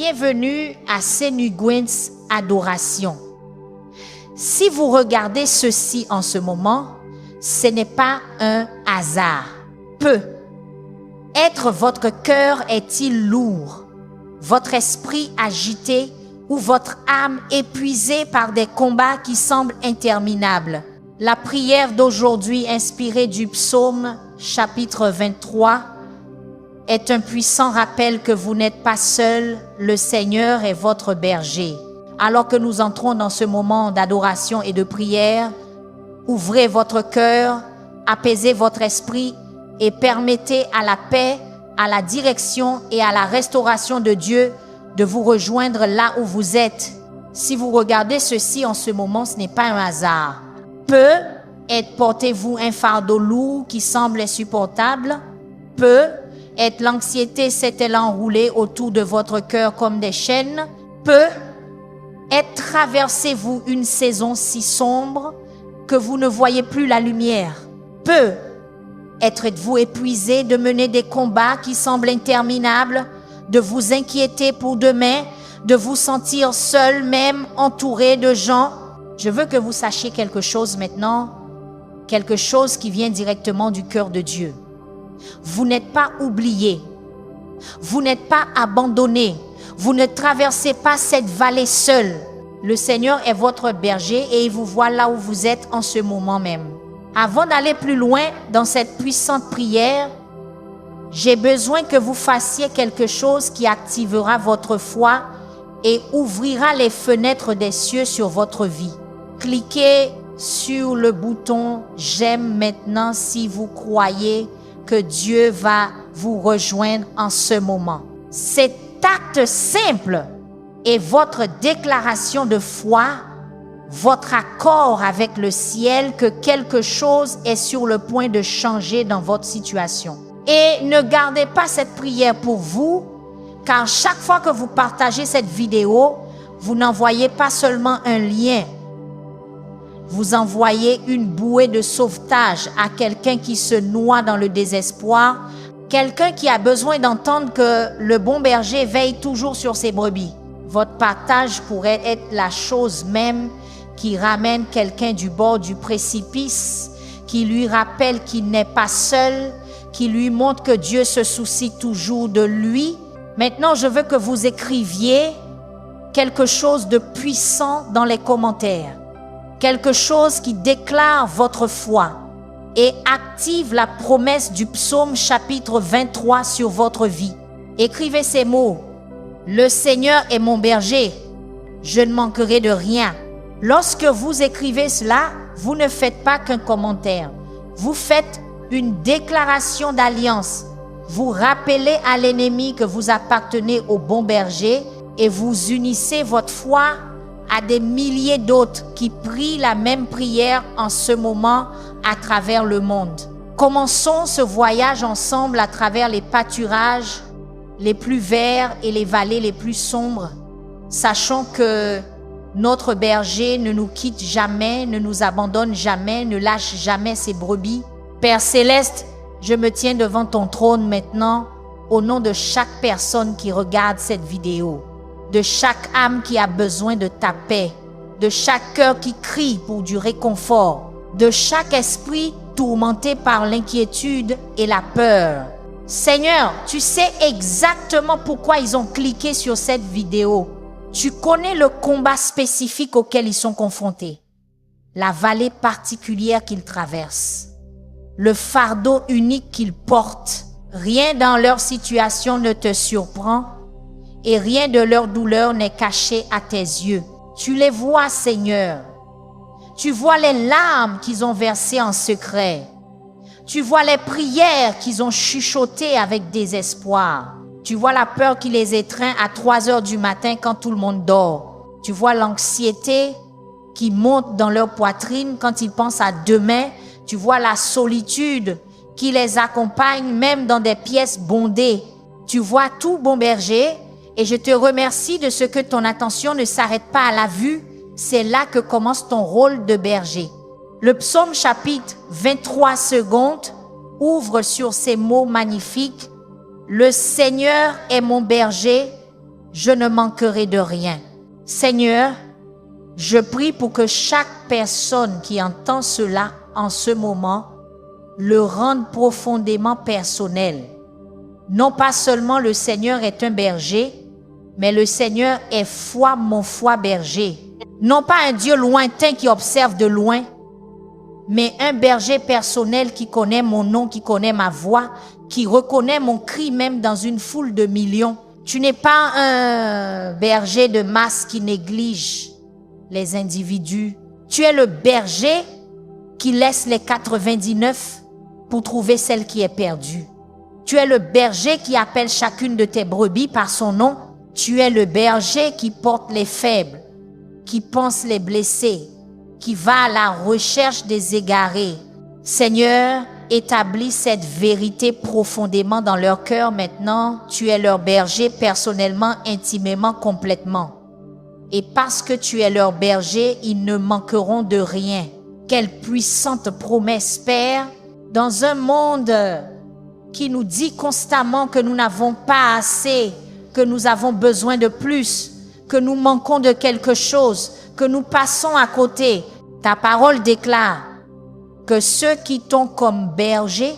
Bienvenue à Senugwens Adoration. Si vous regardez ceci en ce moment, ce n'est pas un hasard. Peut-être votre cœur est-il lourd, votre esprit agité ou votre âme épuisée par des combats qui semblent interminables. La prière d'aujourd'hui, inspirée du psaume chapitre 23, est un puissant rappel que vous n'êtes pas seul, le Seigneur est votre berger. Alors que nous entrons dans ce moment d'adoration et de prière, ouvrez votre cœur, apaisez votre esprit et permettez à la paix, à la direction et à la restauration de Dieu de vous rejoindre là où vous êtes. Si vous regardez ceci en ce moment, ce n'est pas un hasard. Peut-être portez-vous un fardeau lourd qui semble insupportable. Peut-être l'anxiété s'est-elle enroulée autour de votre cœur comme des chaînes. Peut-être traversez-vous une saison si sombre que vous ne voyez plus la lumière. Peut-être êtes-vous épuisé de mener des combats qui semblent interminables, de vous inquiéter pour demain, de vous sentir seul, même entouré de gens. Je veux que vous sachiez quelque chose maintenant, quelque chose qui vient directement du cœur de Dieu. Vous n'êtes pas oublié, vous n'êtes pas abandonné, vous ne traversez pas cette vallée seul. Le Seigneur est votre berger et il vous voit là où vous êtes en ce moment même. Avant d'aller plus loin dans cette puissante prière, j'ai besoin que vous fassiez quelque chose qui activera votre foi et ouvrira les fenêtres des cieux sur votre vie. Cliquez sur le bouton « J'aime maintenant » si vous croyez que Dieu va vous rejoindre en ce moment. Cet acte simple est votre déclaration de foi, votre accord avec le ciel que quelque chose est sur le point de changer dans votre situation. Et ne gardez pas cette prière pour vous, car chaque fois que vous partagez cette vidéo, vous n'envoyez pas seulement un lien, vous envoyez une bouée de sauvetage à quelqu'un qui se noie dans le désespoir, quelqu'un qui a besoin d'entendre que le bon berger veille toujours sur ses brebis. Votre partage pourrait être la chose même qui ramène quelqu'un du bord du précipice, qui lui rappelle qu'il n'est pas seul, qui lui montre que Dieu se soucie toujours de lui. Maintenant, je veux que vous écriviez quelque chose de puissant dans les commentaires. Quelque chose qui déclare votre foi et active la promesse du psaume chapitre 23 sur votre vie. Écrivez ces mots. Le Seigneur est mon berger, je ne manquerai de rien. Lorsque vous écrivez cela, vous ne faites pas qu'un commentaire. Vous faites une déclaration d'alliance. Vous rappelez à l'ennemi que vous appartenez au bon berger et vous unissez votre foi à des milliers d'autres qui prient la même prière en ce moment à travers le monde. Commençons ce voyage ensemble à travers les pâturages les plus verts et les vallées les plus sombres. Sachons que notre berger ne nous quitte jamais, ne nous abandonne jamais, ne lâche jamais ses brebis. Père Céleste, je me tiens devant ton trône maintenant au nom de chaque personne qui regarde cette vidéo, de chaque âme qui a besoin de ta paix, de chaque cœur qui crie pour du réconfort, de chaque esprit tourmenté par l'inquiétude et la peur. Seigneur, tu sais exactement pourquoi ils ont cliqué sur cette vidéo. Tu connais le combat spécifique auquel ils sont confrontés, la vallée particulière qu'ils traversent, le fardeau unique qu'ils portent. Rien dans leur situation ne te surprend et rien de leur douleur n'est caché à tes yeux. Tu les vois, Seigneur. Tu vois les larmes qu'ils ont versées en secret. Tu vois les prières qu'ils ont chuchotées avec désespoir. Tu vois la peur qui les étreint à 3 heures du matin quand tout le monde dort. Tu vois l'anxiété qui monte dans leur poitrine quand ils pensent à demain. Tu vois la solitude qui les accompagne même dans des pièces bondées. Tu vois tout, bon berger, et je te remercie de ce que ton attention ne s'arrête pas à la vue. C'est là que commence ton rôle de berger. Le psaume chapitre 23 secondes ouvre sur ces mots magnifiques. Le Seigneur est mon berger, je ne manquerai de rien. Seigneur, je prie pour que chaque personne qui entend cela en ce moment le rende profondément personnel. Non pas seulement le Seigneur est un berger, mais le Seigneur est foi, mon foi berger. Non pas un Dieu lointain qui observe de loin, mais un berger personnel qui connaît mon nom, qui connaît ma voix, qui reconnaît mon cri même dans une foule de millions. Tu n'es pas un berger de masse qui néglige les individus. Tu es le berger qui laisse les 99 pour trouver celle qui est perdue. Tu es le berger qui appelle chacune de tes brebis par son nom. Tu es le berger qui porte les faibles, qui pense les blessés, qui va à la recherche des égarés. Seigneur, établis cette vérité profondément dans leur cœur maintenant. Tu es leur berger personnellement, intimement, complètement. Et parce que tu es leur berger, ils ne manqueront de rien. Quelle puissante promesse, Père, dans un monde qui nous dit constamment que nous n'avons pas assez, que nous avons besoin de plus, que nous manquons de quelque chose, que nous passons à côté. Ta parole déclare que ceux qui t'ont comme berger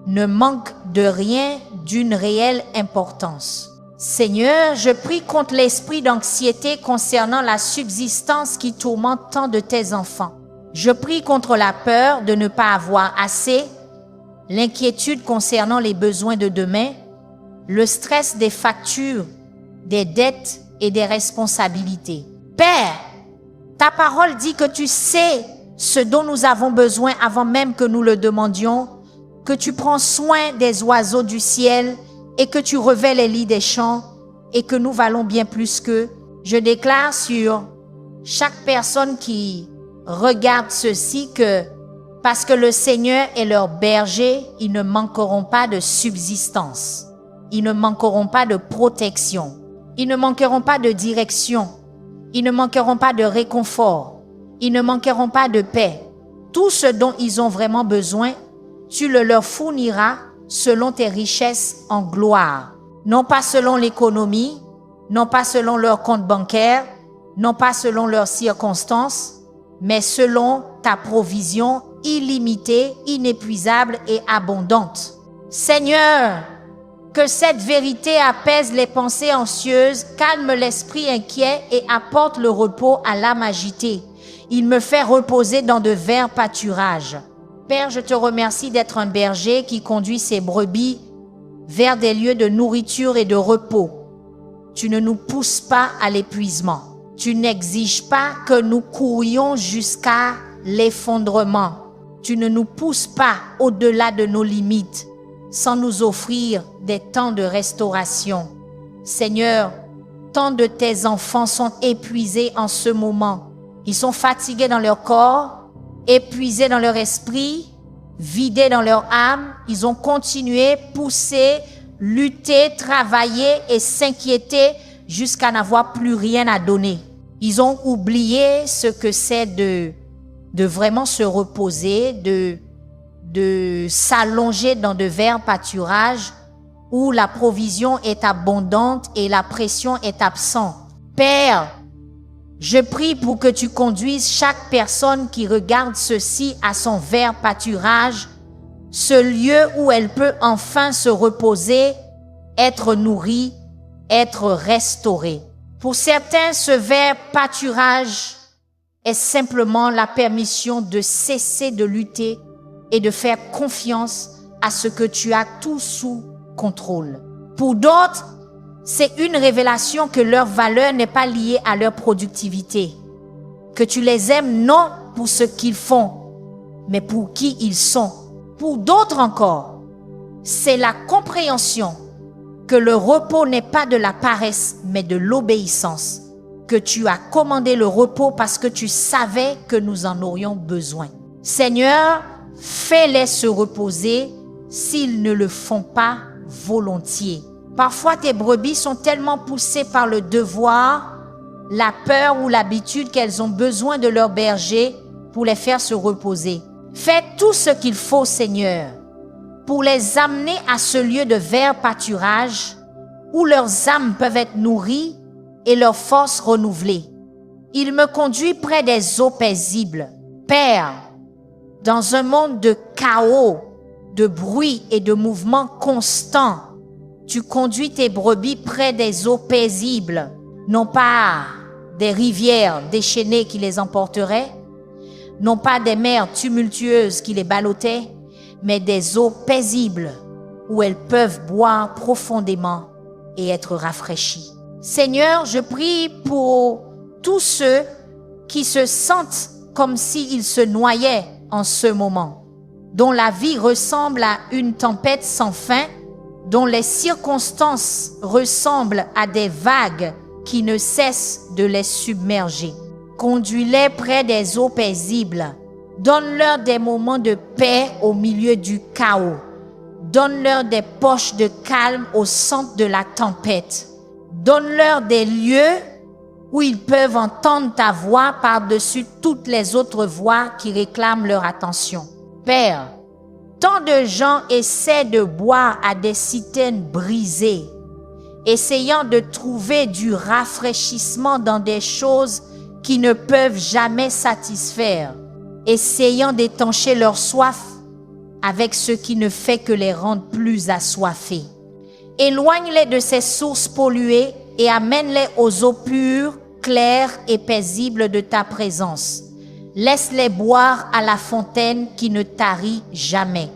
ne manquent de rien d'une réelle importance. Seigneur, je prie contre l'esprit d'anxiété concernant la subsistance qui tourmente tant de tes enfants. Je prie contre la peur de ne pas avoir assez, l'inquiétude concernant les besoins de demain, le stress des factures, des dettes et des responsabilités. Père, ta parole dit que tu sais ce dont nous avons besoin avant même que nous le demandions, que tu prends soin des oiseaux du ciel et que tu revêts les lits des champs et que nous valons bien plus qu'eux. Je déclare sur chaque personne qui regarde ceci que parce que le Seigneur est leur berger, ils ne manqueront pas de subsistance. Ils ne manqueront pas de protection. Ils ne manqueront pas de direction. Ils ne manqueront pas de réconfort. Ils ne manqueront pas de paix. Tout ce dont ils ont vraiment besoin, tu le leur fourniras selon tes richesses en gloire. Non pas selon l'économie, non pas selon leur compte bancaire, non pas selon leurs circonstances, mais selon ta provision illimitée, inépuisable et abondante. Seigneur, que cette vérité apaise les pensées anxieuses, calme l'esprit inquiet et apporte le repos à l'âme agitée. Il me fait reposer dans de verts pâturages. Père, je te remercie d'être un berger qui conduit ses brebis vers des lieux de nourriture et de repos. Tu ne nous pousses pas à l'épuisement. Tu n'exiges pas que nous courions jusqu'à l'effondrement. Tu ne nous pousses pas au-delà de nos limites sans nous offrir des temps de restauration. Seigneur, tant de tes enfants sont épuisés en ce moment. Ils sont fatigués dans leur corps, épuisés dans leur esprit, vidés dans leur âme. Ils ont continué, poussé, lutté, travaillé et s'inquiété jusqu'à n'avoir plus rien à donner. Ils ont oublié ce que c'est de vraiment se reposer, de s'allonger dans de verts pâturages où la provision est abondante et la pression est absente. Père, je prie pour que tu conduises chaque personne qui regarde ceci à son vert pâturage, ce lieu où elle peut enfin se reposer, être nourrie, être restaurée. Pour certains, ce vert pâturage est simplement la permission de cesser de lutter et de faire confiance à ce que tu as tout sous contrôle. Pour d'autres, c'est une révélation que leur valeur n'est pas liée à leur productivité, que tu les aimes non pour ce qu'ils font, mais pour qui ils sont. Pour d'autres encore, c'est la compréhension que le repos n'est pas de la paresse, mais de l'obéissance, que tu as commandé le repos parce que tu savais que nous en aurions besoin. Seigneur, fais-les se reposer s'ils ne le font pas volontiers. Parfois, tes brebis sont tellement poussées par le devoir, la peur ou l'habitude qu'elles ont besoin de leur berger pour les faire se reposer. Fais tout ce qu'il faut, Seigneur, pour les amener à ce lieu de vert pâturage où leurs âmes peuvent être nourries et leurs forces renouvelées. Il me conduit près des eaux paisibles. Père, dans un monde de chaos, de bruit et de mouvements constants, tu conduis tes brebis près des eaux paisibles, non pas des rivières déchaînées qui les emporteraient, non pas des mers tumultueuses qui les ballottaient, mais des eaux paisibles où elles peuvent boire profondément et être rafraîchies. Seigneur, je prie pour tous ceux qui se sentent comme s'ils se noyaient en ce moment, dont la vie ressemble à une tempête sans fin, dont les circonstances ressemblent à des vagues qui ne cessent de les submerger. Conduis-les près des eaux paisibles. Donne-leur des moments de paix au milieu du chaos. Donne-leur des poches de calme au centre de la tempête. Donne-leur des lieux où ils peuvent entendre ta voix par-dessus toutes les autres voix qui réclament leur attention. Père, tant de gens essaient de boire à des citernes brisées, essayant de trouver du rafraîchissement dans des choses qui ne peuvent jamais satisfaire, essayant d'étancher leur soif avec ce qui ne fait que les rendre plus assoiffés. Éloigne-les de ces sources polluées et amène-les aux eaux pures, claires et paisibles de ta présence. Laisse-les boire à la fontaine qui ne tarit jamais.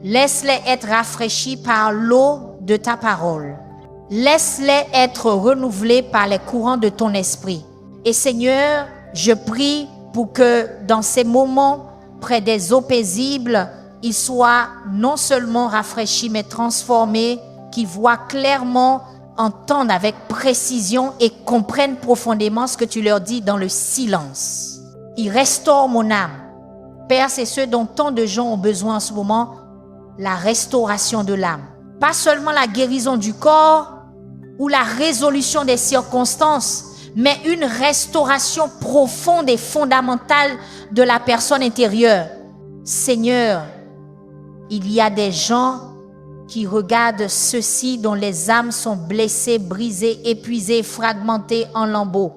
Laisse-les être rafraîchis par l'eau de ta parole. Laisse-les être renouvelés par les courants de ton esprit. Et Seigneur, je prie pour que dans ces moments, près des eaux paisibles, ils soient non seulement rafraîchis, mais transformés, qu'ils voient clairement, entendent avec précision et comprennent profondément ce que tu leur dis dans le silence. Il restaure mon âme. Père, c'est ce dont tant de gens ont besoin en ce moment, la restauration de l'âme. Pas seulement la guérison du corps ou la résolution des circonstances, mais une restauration profonde et fondamentale de la personne intérieure. Seigneur, il y a des gens qui regardent ceux-ci dont les âmes sont blessées, brisées, épuisées, fragmentées en lambeaux.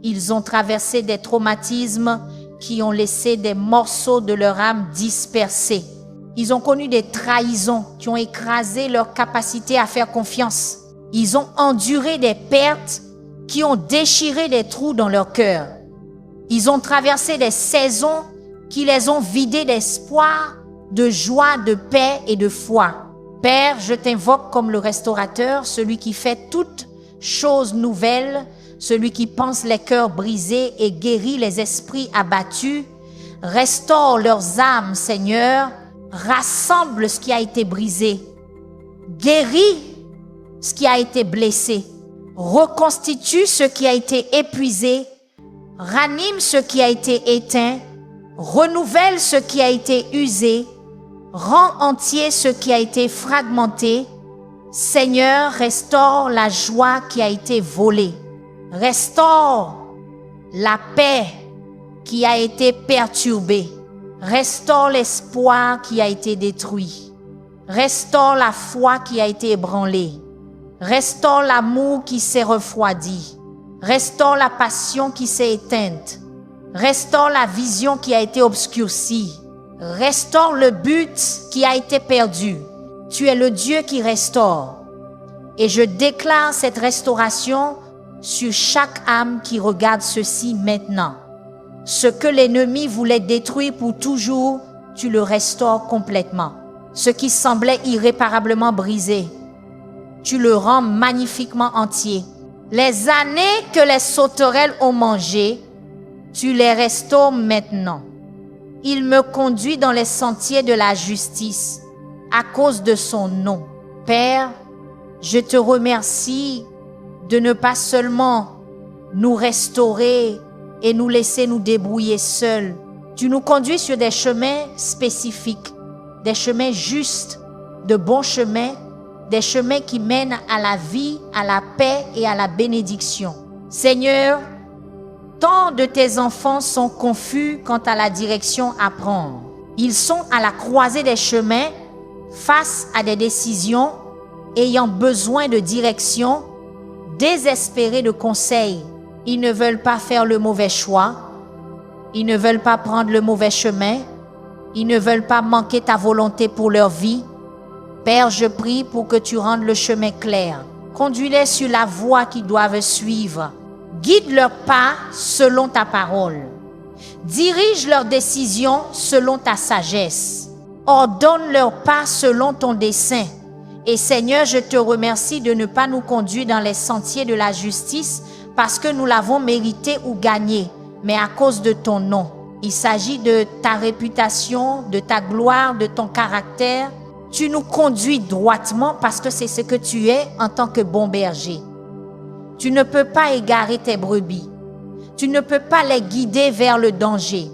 Ils ont traversé des traumatismes qui ont laissé des morceaux de leur âme dispersés. Ils ont connu des trahisons qui ont écrasé leur capacité à faire confiance. Ils ont enduré des pertes qui ont déchiré des trous dans leur cœur. Ils ont traversé des saisons qui les ont vidés d'espoir, de joie, de paix et de foi. Père, je t'invoque comme le restaurateur, celui qui fait toutes choses nouvelles, celui qui pense les cœurs brisés et guérit les esprits abattus. Restaure leurs âmes, Seigneur. Rassemble ce qui a été brisé. Guéris ce qui a été blessé. Reconstitue ce qui a été épuisé. Ranime ce qui a été éteint. Renouvelle ce qui a été usé. Rends entier ce qui a été fragmenté. Seigneur, restaure la joie qui a été volée. Restaure la paix qui a été perturbée. Restaure l'espoir qui a été détruit. Restaure la foi qui a été ébranlée. Restaure l'amour qui s'est refroidi. Restaure la passion qui s'est éteinte. Restaure la vision qui a été obscurcie. Restaure le but qui a été perdu. Tu es le Dieu qui restaure. Et je déclare cette restauration sur chaque âme qui regarde ceci maintenant. Ce que l'ennemi voulait détruire pour toujours, tu le restaures complètement. Ce qui semblait irréparablement brisé, tu le rends magnifiquement entier. Les années que les sauterelles ont mangées, tu les restaures maintenant. Il me conduit dans les sentiers de la justice à cause de son nom. Père, je te remercie de ne pas seulement nous restaurer et nous laisser nous débrouiller seuls. Tu nous conduis sur des chemins spécifiques, des chemins justes, de bons chemins, des chemins qui mènent à la vie, à la paix et à la bénédiction. Seigneur, tant de tes enfants sont confus quant à la direction à prendre. Ils sont à la croisée des chemins, face à des décisions, ayant besoin de direction, désespérés de conseils. Ils ne veulent pas faire le mauvais choix. Ils ne veulent pas prendre le mauvais chemin. Ils ne veulent pas manquer ta volonté pour leur vie. Père, je prie pour que tu rendes le chemin clair. Conduis-les sur la voie qu'ils doivent suivre. Guide leurs pas selon ta parole. Dirige leurs décisions selon ta sagesse. Ordonne leurs pas selon ton dessein. Et Seigneur, je te remercie de ne pas nous conduire dans les sentiers de la justice parce que nous l'avons mérité ou gagné, mais à cause de ton nom. Il s'agit de ta réputation, de ta gloire, de ton caractère. Tu nous conduis droitement parce que c'est ce que tu es en tant que bon berger. Tu ne peux pas égarer tes brebis. Tu ne peux pas les guider vers le danger.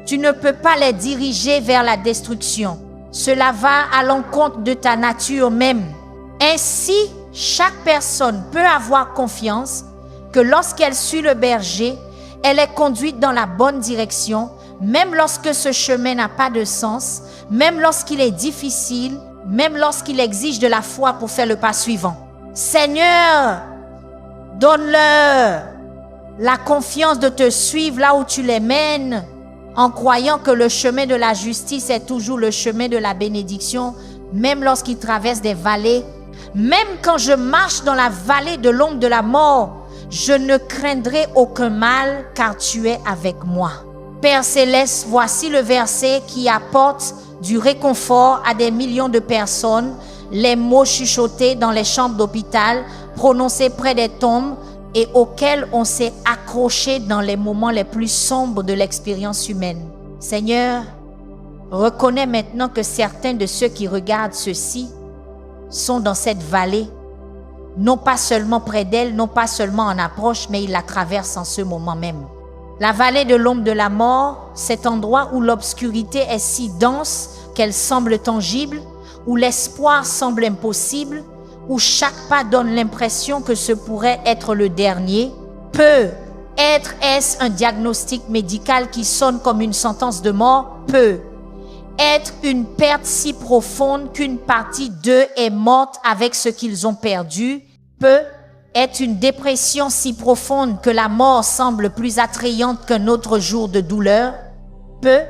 Tu ne peux pas les diriger vers la destruction. Cela va à l'encontre de ta nature même. Ainsi, chaque personne peut avoir confiance que lorsqu'elle suit le berger, elle est conduite dans la bonne direction, même lorsque ce chemin n'a pas de sens, même lorsqu'il est difficile, même lorsqu'il exige de la foi pour faire le pas suivant. Seigneur, donne-leur la confiance de te suivre là où tu les mènes, en croyant que le chemin de la justice est toujours le chemin de la bénédiction, même lorsqu'ils traversent des vallées. Même quand je marche dans la vallée de l'ombre de la mort, je ne craindrai aucun mal, car tu es avec moi. Père Céleste, voici le verset qui apporte du réconfort à des millions de personnes, les mots chuchotés dans les chambres d'hôpital, prononcés près des tombes et auxquels on s'est accroché dans les moments les plus sombres de l'expérience humaine. Seigneur, reconnais maintenant que certains de ceux qui regardent ceci sont dans cette vallée, non pas seulement près d'elle, non pas seulement en approche, mais ils la traversent en ce moment même. La vallée de l'ombre de la mort, cet endroit où l'obscurité est si dense qu'elle semble tangible, où l'espoir semble impossible, où chaque pas donne l'impression que ce pourrait être le dernier, peut être est-ce un diagnostic médical qui sonne comme une sentence de mort, peut être une perte si profonde qu'une partie d'eux est morte avec ce qu'ils ont perdu, peut être une dépression si profonde que la mort semble plus attrayante qu'un autre jour de douleur, peut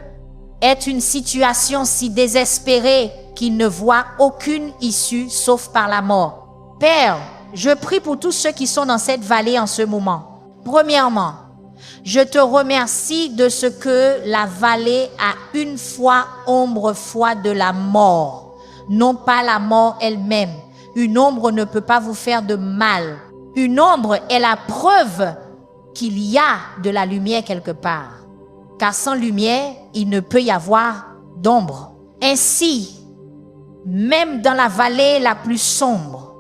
être une situation si désespérée qu'ils ne voient aucune issue sauf par la mort. Père, je prie pour tous ceux qui sont dans cette vallée en ce moment. Premièrement, je te remercie de ce que la vallée a une fois ombre foi de la mort, non pas la mort elle-même. Une ombre ne peut pas vous faire de mal. Une ombre est la preuve qu'il y a de la lumière quelque part. Car sans lumière, il ne peut y avoir d'ombre. Ainsi, même dans la vallée la plus sombre,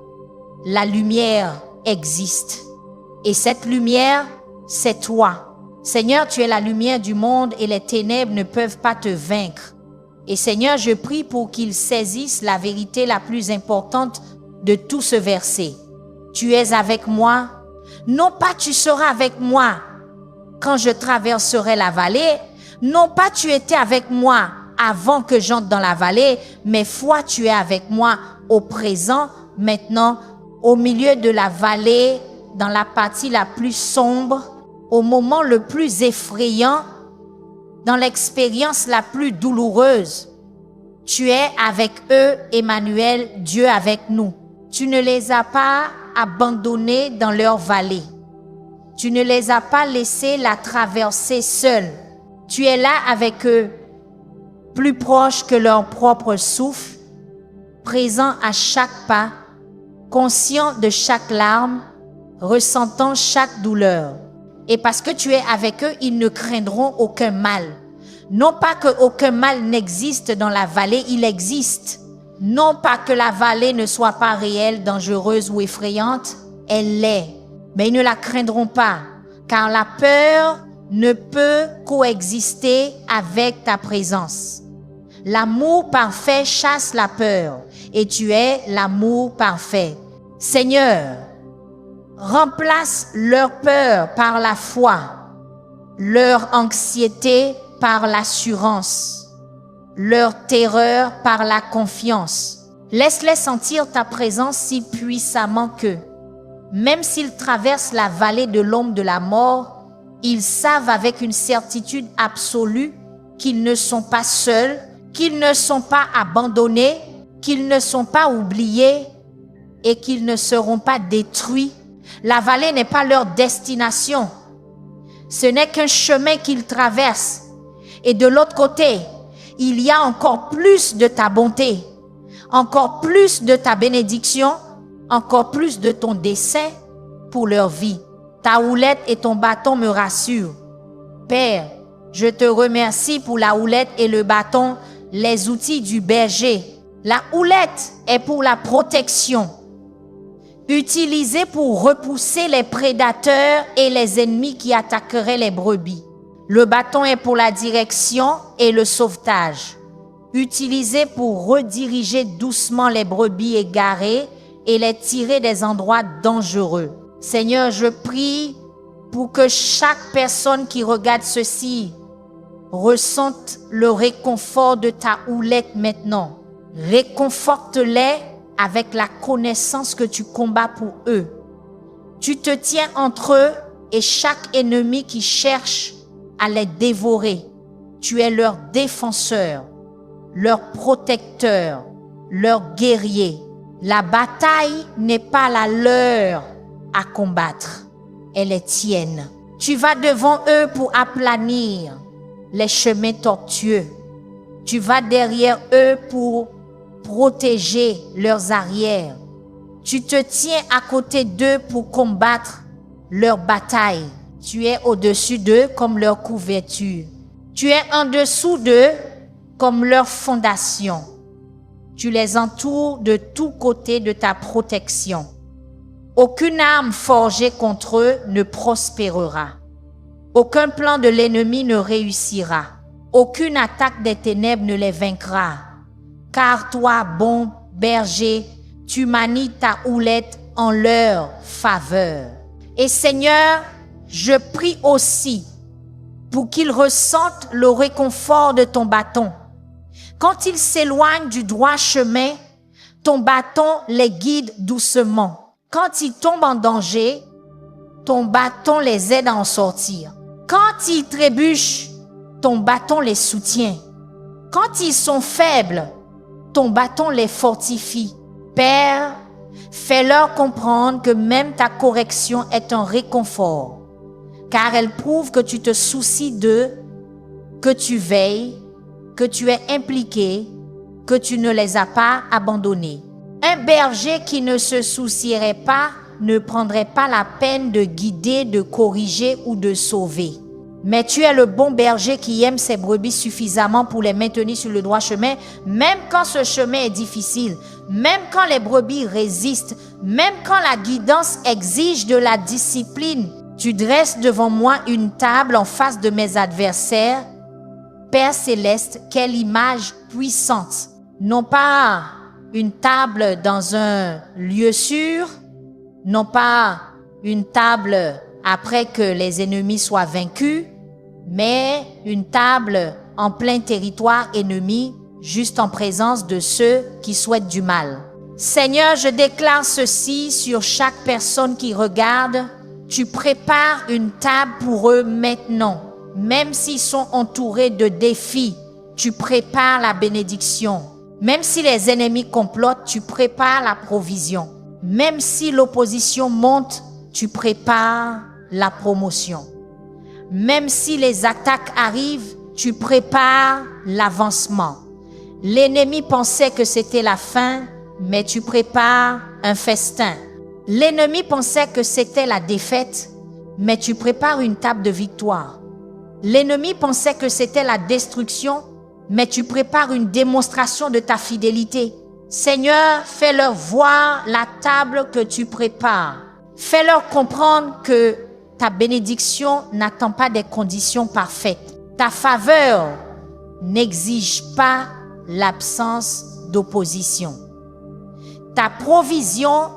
la lumière existe. Et cette lumière, c'est toi. Seigneur, tu es la lumière du monde et les ténèbres ne peuvent pas te vaincre. Et Seigneur, je prie pour qu'ils saisissent la vérité la plus importante de tout ce verset. Tu es avec moi. Non pas tu seras avec moi quand je traverserai la vallée. Non pas tu étais avec moi avant que j'entre dans la vallée, mais foi tu es avec moi au présent, maintenant, au milieu de la vallée, dans la partie la plus sombre, au moment le plus effrayant, dans l'expérience la plus douloureuse. Tu es avec eux, Emmanuel, Dieu avec nous. Tu ne les as pas abandonnés dans leur vallée. Tu ne les as pas laissés la traverser seuls. Tu es là avec eux, plus proche que leur propre souffle, présent à chaque pas, conscient de chaque larme, ressentant chaque douleur. Et parce que tu es avec eux, ils ne craindront aucun mal. Non pas qu'aucun mal n'existe dans la vallée, il existe. Non pas que la vallée ne soit pas réelle, dangereuse ou effrayante, elle l'est. Mais ils ne la craindront pas, car la peur ne peut coexister avec ta présence. L'amour parfait chasse la peur, et tu es l'amour parfait. Seigneur, remplace leur peur par la foi, leur anxiété par l'assurance, leur terreur par la confiance. Laisse-les sentir ta présence si puissamment que, même s'ils traversent la vallée de l'ombre de la mort, ils savent avec une certitude absolue qu'ils ne sont pas seuls, qu'ils ne sont pas abandonnés, qu'ils ne sont pas oubliés et qu'ils ne seront pas détruits. La vallée n'est pas leur destination. Ce n'est qu'un chemin qu'ils traversent. Et de l'autre côté, il y a encore plus de ta bonté, encore plus de ta bénédiction, encore plus de ton dessein pour leur vie. Ta houlette et ton bâton me rassurent. Père, je te remercie pour la houlette et le bâton, les outils du berger. La houlette est pour la protection, utilisée pour repousser les prédateurs et les ennemis qui attaqueraient les brebis. Le bâton est pour la direction et le sauvetage, utilisé pour rediriger doucement les brebis égarées et les tirer des endroits dangereux. Seigneur, je prie pour que chaque personne qui regarde ceci ressente le réconfort de ta houlette maintenant. Réconforte-les avec la connaissance que tu combats pour eux. Tu te tiens entre eux et chaque ennemi qui cherche à les dévorer. Tu es leur défenseur, leur protecteur, leur guerrier. La bataille n'est pas la leur à combattre, elle est tienne. Tu vas devant eux pour aplanir les chemins tortueux. Tu vas derrière eux pour protéger leurs arrières. Tu te tiens à côté d'eux pour combattre leur bataille. Tu es au-dessus d'eux comme leur couverture. Tu es en dessous d'eux comme leur fondation. Tu les entoures de tous côtés de ta protection. Aucune arme forgée contre eux ne prospérera. Aucun plan de l'ennemi ne réussira. Aucune attaque des ténèbres ne les vaincra. Car toi, bon berger, tu manies ta houlette en leur faveur. Et Seigneur, je prie aussi pour qu'ils ressentent le réconfort de ton bâton. Quand ils s'éloignent du droit chemin, ton bâton les guide doucement. Quand ils tombent en danger, ton bâton les aide à en sortir. Quand ils trébuchent, ton bâton les soutient. Quand ils sont faibles, ton bâton les fortifie. Père, fais-leur comprendre que même ta correction est un réconfort, car elle prouve que tu te soucies d'eux, que tu veilles, que tu es impliqué, que tu ne les as pas abandonnés. Un berger qui ne se soucierait pas ne prendrait pas la peine de guider, de corriger ou de sauver. Mais tu es le bon berger qui aime ses brebis suffisamment pour les maintenir sur le droit chemin, même quand ce chemin est difficile, même quand les brebis résistent, même quand la guidance exige de la discipline. Tu dresses devant moi une table en face de mes adversaires. Père céleste, quelle image puissante! Non pas une table dans un lieu sûr, non pas une table après que les ennemis soient vaincus, mais une table en plein territoire ennemi, juste en présence de ceux qui souhaitent du mal. Seigneur, je déclare ceci sur chaque personne qui regarde. Tu prépares une table pour eux maintenant. Même s'ils sont entourés de défis, tu prépares la bénédiction. Même si les ennemis complotent, tu prépares la provision. Même si l'opposition monte, tu prépares la promotion. Même si les attaques arrivent, tu prépares l'avancement. L'ennemi pensait que c'était la fin, mais tu prépares un festin. L'ennemi pensait que c'était la défaite, mais tu prépares une table de victoire. L'ennemi pensait que c'était la destruction, mais tu prépares une démonstration de ta fidélité. Seigneur, fais-leur voir la table que tu prépares. Fais-leur comprendre que ta bénédiction n'attend pas des conditions parfaites. Ta faveur n'exige pas l'absence d'opposition. Ta provision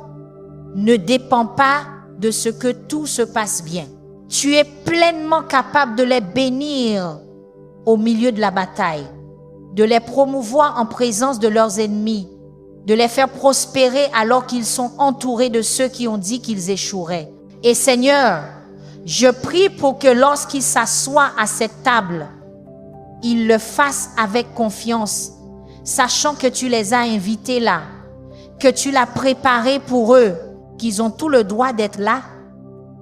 ne dépend pas de ce que tout se passe bien. Tu es pleinement capable de les bénir au milieu de la bataille, de les promouvoir en présence de leurs ennemis, de les faire prospérer alors qu'ils sont entourés de ceux qui ont dit qu'ils échoueraient. Et Seigneur, je prie pour que lorsqu'ils s'assoient à cette table, ils le fassent avec confiance, sachant que tu les as invités là, que tu l'as préparé pour eux, qu'ils ont tout le droit d'être là,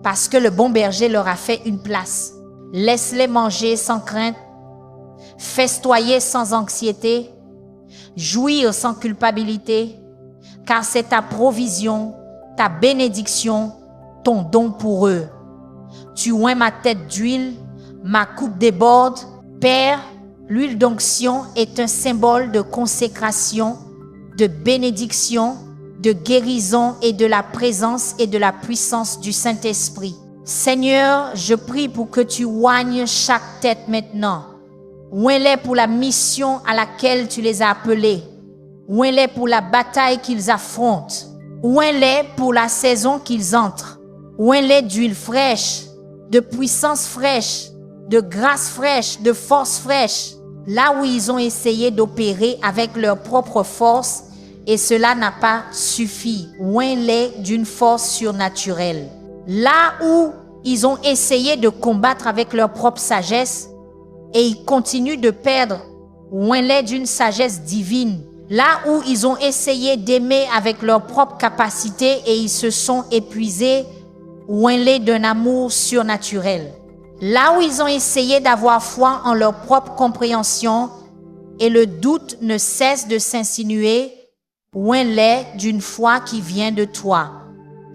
parce que le bon berger leur a fait une place. Laisse-les manger sans crainte, festoyer sans anxiété, jouir sans culpabilité, car c'est ta provision, ta bénédiction, ton don pour eux. Tu oins ma tête d'huile, ma coupe déborde. Père, l'huile d'onction est un symbole de consécration, de bénédiction, de guérison et de la présence et de la puissance du Saint-Esprit. Seigneur, je prie pour que tu oignes chaque tête maintenant. Oins-les pour la mission à laquelle tu les as appelés. Oins-les pour la bataille qu'ils affrontent. Oins-les pour la saison qu'ils entrent. Oins-les d'huile fraîche, de puissance fraîche, de grâce fraîche, de force fraîche. Là où ils ont essayé d'opérer avec leur propre force et cela n'a pas suffi. Oins-les d'une force surnaturelle. Là où ils ont essayé de combattre avec leur propre sagesse et ils continuent de perdre, oins-les d'une sagesse divine. Là où ils ont essayé d'aimer avec leur propre capacité et ils se sont épuisés, oins-les d'un amour surnaturel. Là où ils ont essayé d'avoir foi en leur propre compréhension et le doute ne cesse de s'insinuer, oins-les d'une foi qui vient de toi.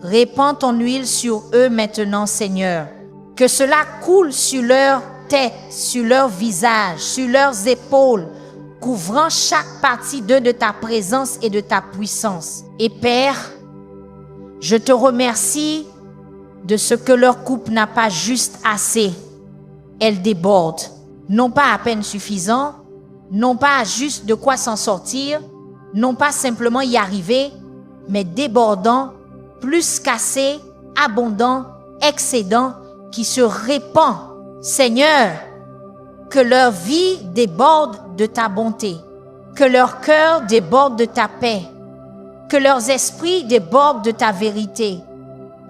Répands ton huile sur eux maintenant, Seigneur. Que cela coule sur leur tête, sur leur visage, sur leurs épaules, couvrant chaque partie d'eux de ta présence et de ta puissance. Et Père, je te remercie de ce que leur coupe n'a pas juste assez. Elle déborde. Non pas à peine suffisant, non pas juste de quoi s'en sortir, non pas simplement y arriver, mais débordant, plus qu'assez, abondant, excédent, qui se répand. Seigneur, que leur vie déborde de ta bonté, que leur cœur déborde de ta paix, que leurs esprits débordent de ta vérité,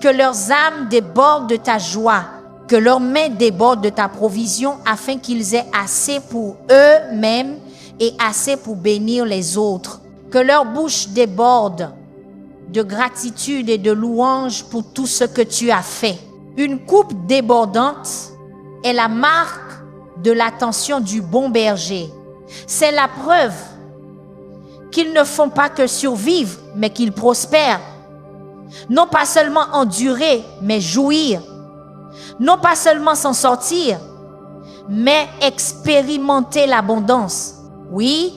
que leurs âmes débordent de ta joie, que leurs mains débordent de ta provision afin qu'ils aient assez pour eux-mêmes et assez pour bénir les autres. Que leur bouche déborde de gratitude et de louange pour tout ce que tu as fait. Une coupe débordante est la marque de l'attention du bon berger. C'est la preuve qu'ils ne font pas que survivre, mais qu'ils prospèrent. Non pas seulement endurer, mais jouir. Non pas seulement s'en sortir, mais expérimenter l'abondance. Oui,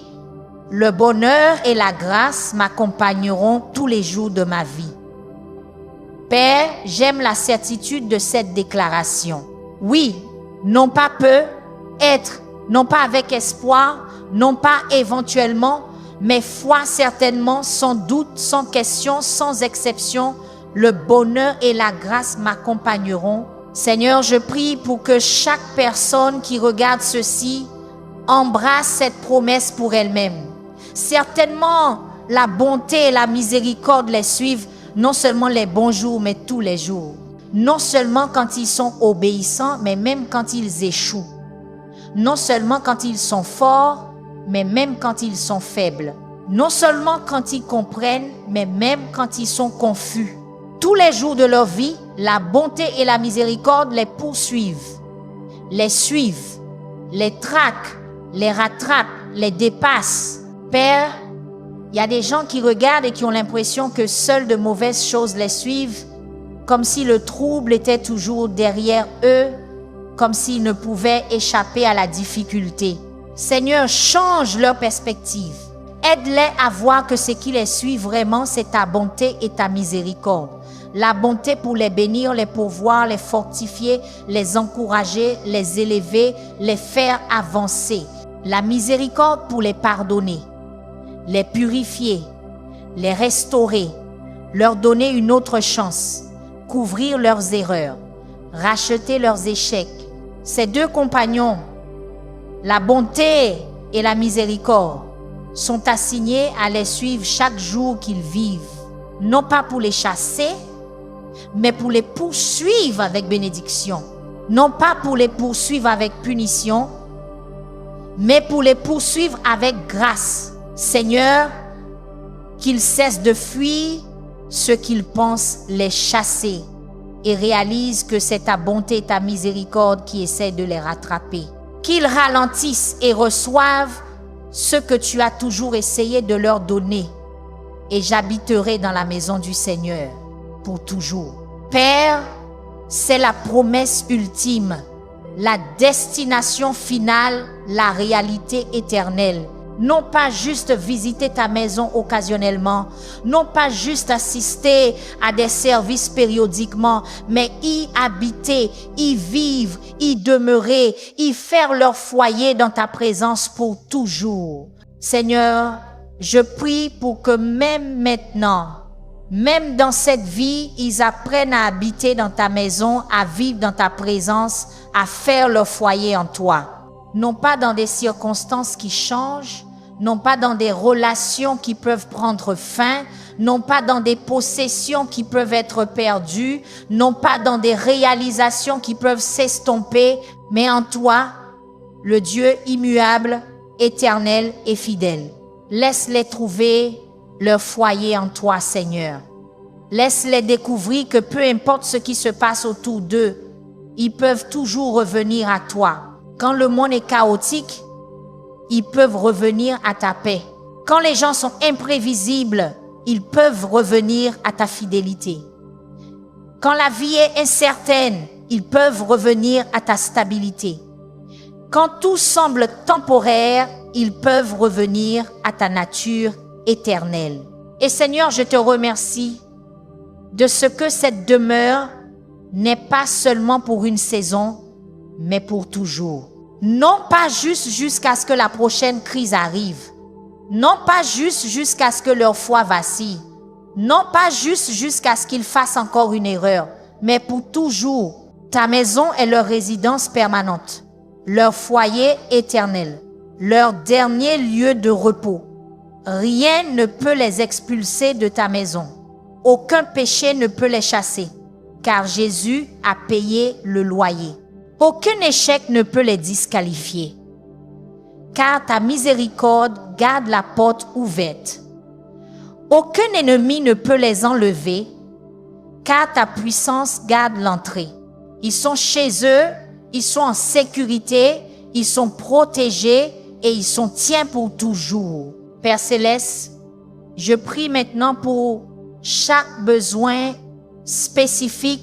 le bonheur et la grâce m'accompagneront tous les jours de ma vie. Père, j'aime la certitude de cette déclaration. Oui, non pas peu, être, non pas avec espoir, non pas éventuellement, mais foi certainement, sans doute, sans question, sans exception, le bonheur et la grâce m'accompagneront. Seigneur, je prie pour que chaque personne qui regarde ceci embrasse cette promesse pour elle-même. Certainement, la bonté et la miséricorde les suivent, non seulement les bons jours, mais tous les jours. Non seulement quand ils sont obéissants, mais même quand ils échouent. Non seulement quand ils sont forts, mais même quand ils sont faibles. Non seulement quand ils comprennent, mais même quand ils sont confus. Tous les jours de leur vie, la bonté et la miséricorde les poursuivent, les suivent, les traquent, les rattrapent, les dépassent. Père, il y a des gens qui regardent et qui ont l'impression que seules de mauvaises choses les suivent, comme si le trouble était toujours derrière eux, comme s'ils ne pouvaient échapper à la difficulté. Seigneur, change leur perspective. Aide-les à voir que ce qui les suit vraiment, c'est ta bonté et ta miséricorde. La bonté pour les bénir, les pourvoir, les fortifier, les encourager, les élever, les faire avancer. La miséricorde pour les pardonner, les purifier, les restaurer, leur donner une autre chance, couvrir leurs erreurs, racheter leurs échecs. Ces deux compagnons, la bonté et la miséricorde, sont assignés à les suivre chaque jour qu'ils vivent, non pas pour les chasser, mais pour les poursuivre avec bénédiction. Non pas pour les poursuivre avec punition, mais pour les poursuivre avec grâce. Seigneur, qu'ils cessent de fuir ce qu'ils pensent les chasser et réalisent que c'est ta bonté et ta miséricorde qui essaie de les rattraper. Qu'ils ralentissent et reçoivent ce que tu as toujours essayé de leur donner. Et j'habiterai dans la maison du Seigneur pour toujours. Père, c'est la promesse ultime, la destination finale, la réalité éternelle. Non pas juste visiter ta maison occasionnellement, non pas juste assister à des services périodiquement, mais y habiter, y vivre, y demeurer, y faire leur foyer dans ta présence pour toujours. Seigneur, je prie pour que même maintenant, même dans cette vie, ils apprennent à habiter dans ta maison, à vivre dans ta présence, à faire leur foyer en toi. Non pas dans des circonstances qui changent, non pas dans des relations qui peuvent prendre fin, non pas dans des possessions qui peuvent être perdues, non pas dans des réalisations qui peuvent s'estomper, mais en toi, le Dieu immuable, éternel et fidèle. Laisse-les trouver leur foyer en toi, Seigneur. Laisse-les découvrir que peu importe ce qui se passe autour d'eux, ils peuvent toujours revenir à toi. Quand le monde est chaotique, ils peuvent revenir à ta paix. Quand les gens sont imprévisibles, ils peuvent revenir à ta fidélité. Quand la vie est incertaine, ils peuvent revenir à ta stabilité. Quand tout semble temporaire, ils peuvent revenir à ta nature éternelle. Et Seigneur, je te remercie de ce que cette demeure n'est pas seulement pour une saison, mais pour toujours. Non pas juste jusqu'à ce que la prochaine crise arrive. Non pas juste jusqu'à ce que leur foi vacille. Non pas juste jusqu'à ce qu'ils fassent encore une erreur, mais pour toujours. Ta maison est leur résidence permanente, leur foyer éternel, leur dernier lieu de repos. Rien ne peut les expulser de ta maison. Aucun péché ne peut les chasser, car Jésus a payé le loyer. Aucun échec ne peut les disqualifier, car ta miséricorde garde la porte ouverte. Aucun ennemi ne peut les enlever, car ta puissance garde l'entrée. Ils sont chez eux, ils sont en sécurité, ils sont protégés et ils sont tiens pour toujours. Père Céleste, je prie maintenant pour chaque besoin spécifique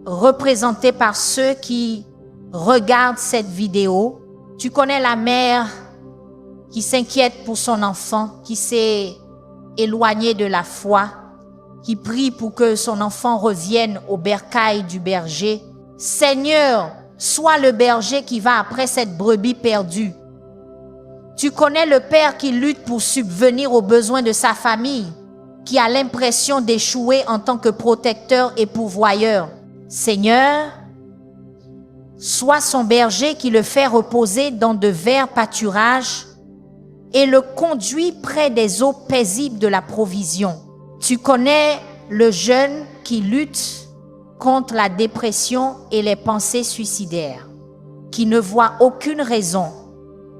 représenté par ceux qui regardent cette vidéo. Tu connais la mère qui s'inquiète pour son enfant, qui s'est éloignée de la foi, qui prie pour que son enfant revienne au bercail du berger. Seigneur, sois le berger qui va après cette brebis perdue. Tu connais le père qui lutte pour subvenir aux besoins de sa famille, qui a l'impression d'échouer en tant que protecteur et pourvoyeur. Seigneur, sois son berger qui le fait reposer dans de verts pâturages et le conduit près des eaux paisibles de la provision. Tu connais le jeune qui lutte contre la dépression et les pensées suicidaires, qui ne voit aucune raison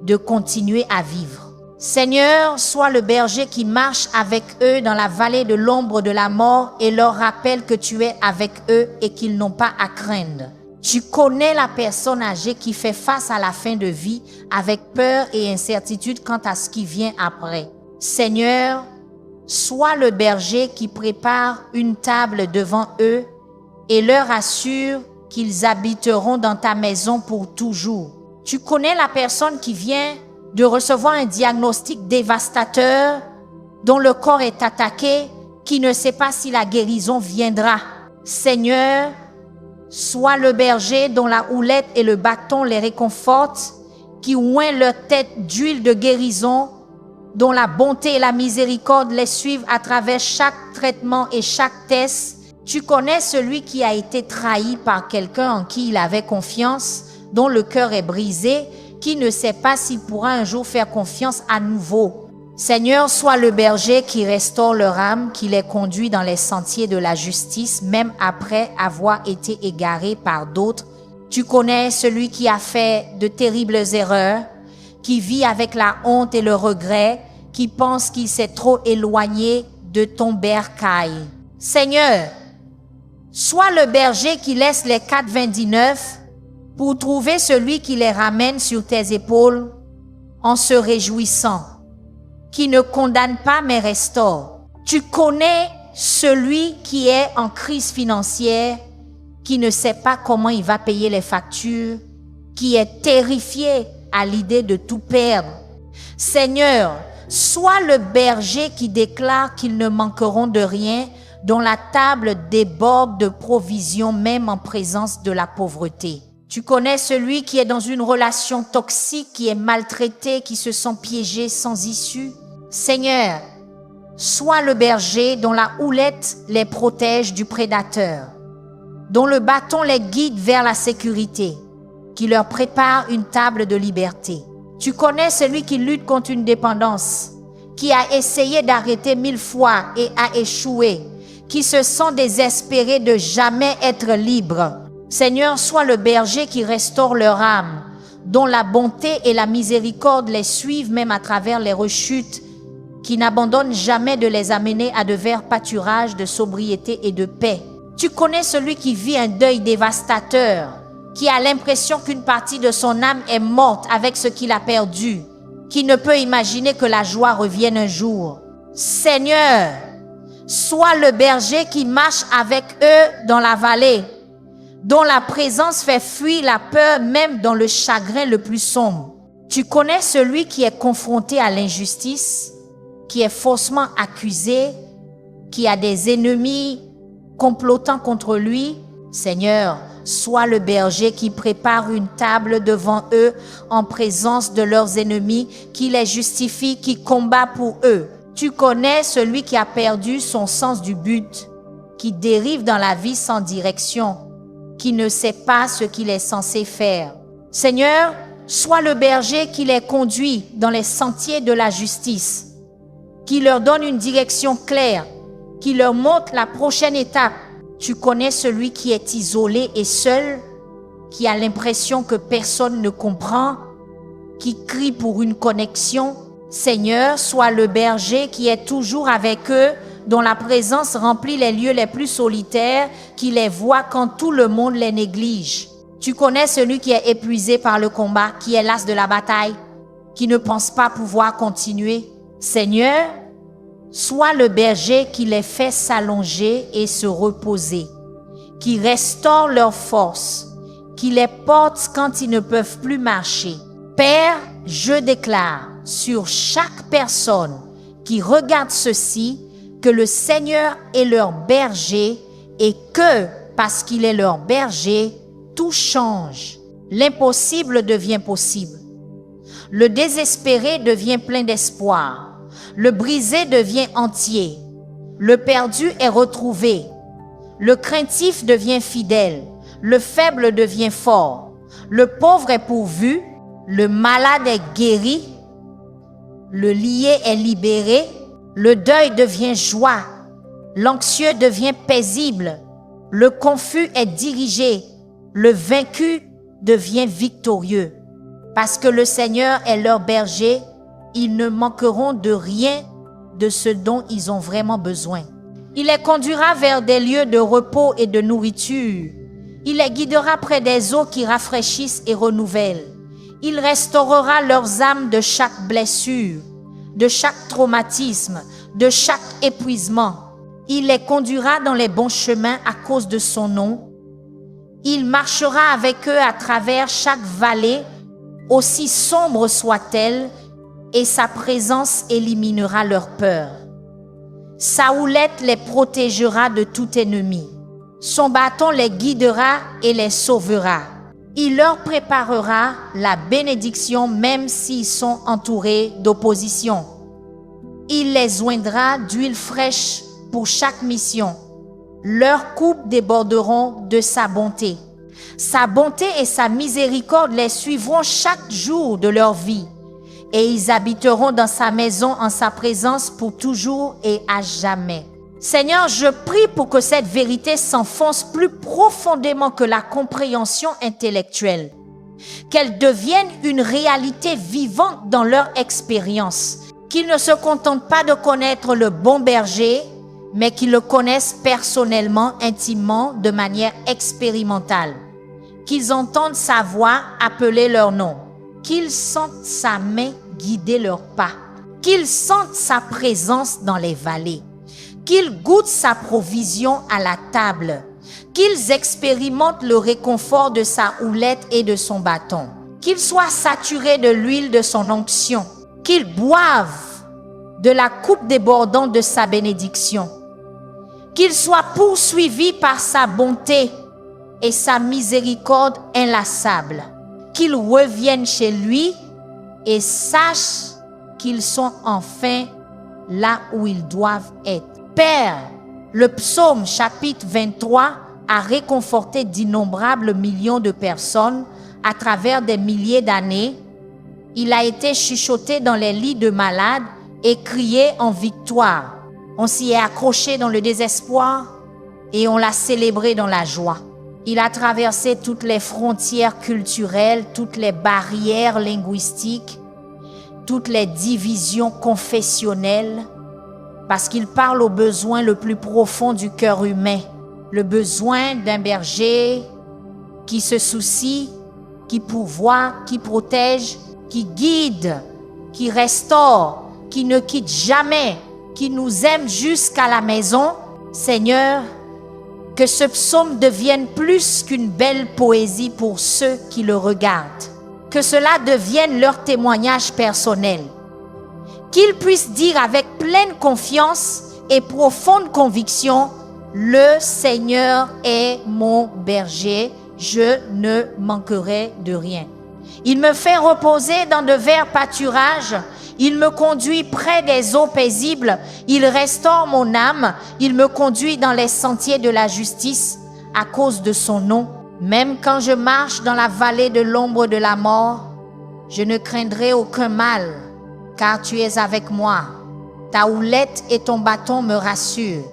de continuer à vivre. Seigneur, sois le berger qui marche avec eux dans la vallée de l'ombre de la mort et leur rappelle que tu es avec eux et qu'ils n'ont pas à craindre. Tu connais la personne âgée qui fait face à la fin de vie avec peur et incertitude quant à ce qui vient après. Seigneur, sois le berger qui prépare une table devant eux et leur assure qu'ils habiteront dans ta maison pour toujours. Tu connais la personne qui vient de recevoir un diagnostic dévastateur, dont le corps est attaqué, qui ne sait pas si la guérison viendra. Seigneur, sois le berger dont la houlette et le bâton les réconfortent, qui oint leur tête d'huile de guérison, dont la bonté et la miséricorde les suivent à travers chaque traitement et chaque test. Tu connais celui qui a été trahi par quelqu'un en qui il avait confiance, dont le cœur est brisé, qui ne sait pas s'il pourra un jour faire confiance à nouveau. Seigneur, sois le berger qui restaure leur âme, qui les conduit dans les sentiers de la justice, même après avoir été égarés par d'autres. Tu connais celui qui a fait de terribles erreurs, qui vit avec la honte et le regret, qui pense qu'il s'est trop éloigné de ton bercail. Seigneur, sois le berger qui laisse les 99 pour trouver celui qui les ramène sur tes épaules en se réjouissant, qui ne condamne pas mais restaure. Tu connais celui qui est en crise financière, qui ne sait pas comment il va payer les factures, qui est terrifié à l'idée de tout perdre. Seigneur, sois le berger qui déclare qu'ils ne manqueront de rien, dont la table déborde de provisions même en présence de la pauvreté. Tu connais celui qui est dans une relation toxique, qui est maltraité, qui se sent piégé sans issue. Seigneur, sois le berger dont la houlette les protège du prédateur, dont le bâton les guide vers la sécurité, qui leur prépare une table de liberté. Tu connais celui qui lutte contre une dépendance, qui a essayé d'arrêter 1000 fois et a échoué, qui se sent désespéré de jamais être libre. Seigneur, sois le berger qui restaure leur âme, dont la bonté et la miséricorde les suivent même à travers les rechutes, qui n'abandonne jamais de les amener à de verts pâturages de sobriété et de paix. Tu connais celui qui vit un deuil dévastateur, qui a l'impression qu'une partie de son âme est morte avec ce qu'il a perdu, qui ne peut imaginer que la joie revienne un jour. Seigneur, sois le berger qui marche avec eux dans la vallée, dont la présence fait fuir la peur même dans le chagrin le plus sombre. Tu connais celui qui est confronté à l'injustice, qui est faussement accusé, qui a des ennemis complotant contre lui. Seigneur, sois le berger qui prépare une table devant eux en présence de leurs ennemis, qui les justifie, qui combat pour eux. Tu connais celui qui a perdu son sens du but, qui dérive dans la vie sans direction, qui ne sait pas ce qu'il est censé faire. Seigneur, sois le berger qui les conduit dans les sentiers de la justice, qui leur donne une direction claire, qui leur montre la prochaine étape. Tu connais celui qui est isolé et seul, qui a l'impression que personne ne comprend, qui crie pour une connexion. Seigneur, sois le berger qui est toujours avec eux, dont la présence remplit les lieux les plus solitaires, qui les voit quand tout le monde les néglige. Tu connais celui qui est épuisé par le combat, qui est las de la bataille, qui ne pense pas pouvoir continuer. Seigneur, sois le berger qui les fait s'allonger et se reposer, qui restaure leur force, qui les porte quand ils ne peuvent plus marcher. Père, je déclare sur chaque personne qui regarde ceci que le Seigneur est leur berger et que, parce qu'il est leur berger, tout change. L'impossible devient possible. Le désespéré devient plein d'espoir. Le brisé devient entier. Le perdu est retrouvé. Le craintif devient fidèle. Le faible devient fort. Le pauvre est pourvu. Le malade est guéri. Le lié est libéré. Le deuil devient joie. L'anxieux devient paisible. Le confus est dirigé. Le vaincu devient victorieux. Parce que le Seigneur est leur berger, ils ne manqueront de rien de ce dont ils ont vraiment besoin. Il les conduira vers des lieux de repos et de nourriture. Il les guidera près des eaux qui rafraîchissent et renouvellent. Il restaurera leurs âmes de chaque blessure, de chaque traumatisme, de chaque épuisement. Il les conduira dans les bons chemins à cause de son nom. Il marchera avec eux à travers chaque vallée, aussi sombre soit-elle, et sa présence éliminera leur peur. Sa houlette les protégera de tout ennemi. Son bâton les guidera et les sauvera. Il leur préparera la bénédiction même s'ils sont entourés d'opposition. Il les oindra d'huile fraîche pour chaque mission. Leurs coupes déborderont de sa bonté. Sa bonté et sa miséricorde les suivront chaque jour de leur vie. et ils habiteront dans sa maison en sa présence pour toujours et à jamais. Seigneur, je prie pour que cette vérité s'enfonce plus profondément que la compréhension intellectuelle, qu'elle devienne une réalité vivante dans leur expérience, qu'ils ne se contentent pas de connaître le bon berger, mais qu'ils le connaissent personnellement, intimement, de manière expérimentale, qu'ils entendent sa voix appeler leur nom, qu'ils sentent sa main guider leurs pas, qu'ils sentent sa présence dans les vallées, qu'ils goûtent sa provision à la table, qu'ils expérimentent le réconfort de sa houlette et de son bâton, qu'ils soient saturés de l'huile de son onction, qu'ils boivent de la coupe débordante de sa bénédiction, qu'ils soient poursuivis par sa bonté et sa miséricorde inlassable, qu'ils reviennent chez lui et sachent qu'ils sont enfin là où ils doivent être. Père, le psaume chapitre 23 a réconforté d'innombrables millions de personnes à travers des milliers d'années. Il a été chuchoté dans les lits de malades et crié en victoire. On s'y est accroché dans le désespoir et on l'a célébré dans la joie. Il a traversé toutes les frontières culturelles, toutes les barrières linguistiques, toutes les divisions confessionnelles, parce qu'il parle au besoin le plus profond du cœur humain, le besoin d'un berger qui se soucie, qui pourvoit, qui protège, qui guide, qui restaure, qui ne quitte jamais, qui nous aime jusqu'à la maison. Seigneur, que ce psaume devienne plus qu'une belle poésie pour ceux qui le regardent, que cela devienne leur témoignage personnel, qu'ils puissent dire avec pleine confiance et profonde conviction: le Seigneur est mon berger, je ne manquerai de rien. Il me fait reposer dans de verts pâturages, il me conduit près des eaux paisibles, il restaure mon âme, il me conduit dans les sentiers de la justice à cause de son nom. Même quand je marche dans la vallée de l'ombre de la mort, je ne craindrai aucun mal, car tu es avec moi. Ta houlette et ton bâton me rassurent.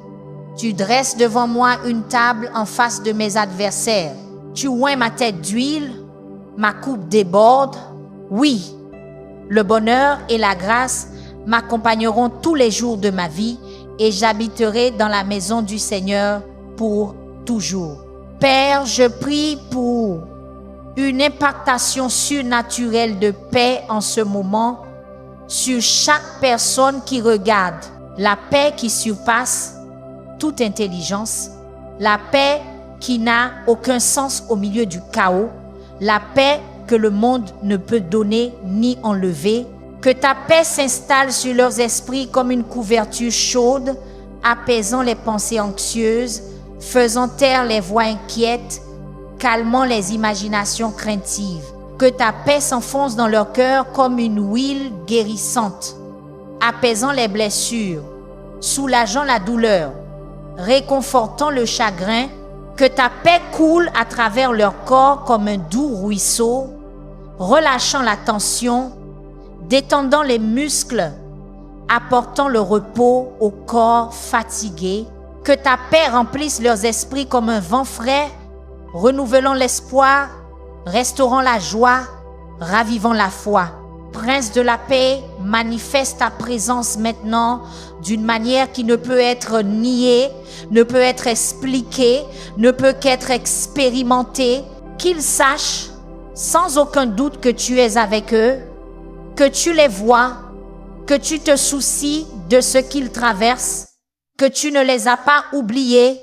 Tu dresses devant moi une table en face de mes adversaires. Tu oins ma tête d'huile, ma coupe déborde. Oui, le bonheur et la grâce m'accompagneront tous les jours de ma vie et j'habiterai dans la maison du Seigneur pour toujours. Père, je prie pour une impactation surnaturelle de paix en ce moment sur chaque personne qui regarde. La paix qui surpasse toute intelligence, la paix qui n'a aucun sens au milieu du chaos, la paix que le monde ne peut donner ni enlever. Que ta paix s'installe sur leurs esprits comme une couverture chaude, apaisant les pensées anxieuses, faisant taire les voix inquiètes, calmant les imaginations craintives. Que ta paix s'enfonce dans leur cœur comme une huile guérissante, apaisant les blessures, soulageant la douleur, réconfortant le chagrin. Que ta paix coule à travers leur corps comme un doux ruisseau, relâchant la tension, détendant les muscles, apportant le repos au corps fatigué. Que ta paix remplisse leurs esprits comme un vent frais, renouvelant l'espoir, restaurant la joie, ravivant la foi. Prince de la paix, manifeste ta présence maintenant d'une manière qui ne peut être niée, ne peut être expliquée, ne peut qu'être expérimentée. Qu'ils sachent sans aucun doute que tu es avec eux, que tu les vois, que tu te soucies de ce qu'ils traversent, que tu ne les as pas oubliés,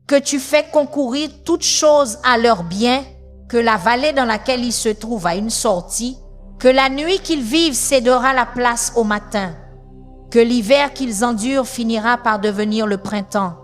que tu fais concourir toutes choses à leur bien, que la vallée dans laquelle ils se trouvent a une sortie, que la nuit qu'ils vivent cédera la place au matin, que l'hiver qu'ils endurent finira par devenir le printemps,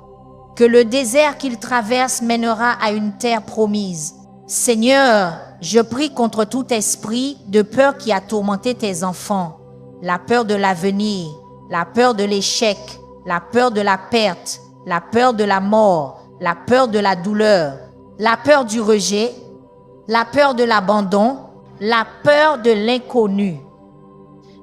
que le désert qu'ils traversent mènera à une terre promise. Seigneur, je prie contre tout esprit de peur qui a tourmenté tes enfants, la peur de l'avenir, la peur de l'échec, la peur de la perte, la peur de la mort, la peur de la douleur, la peur du rejet, la peur de l'abandon, la peur de l'inconnu.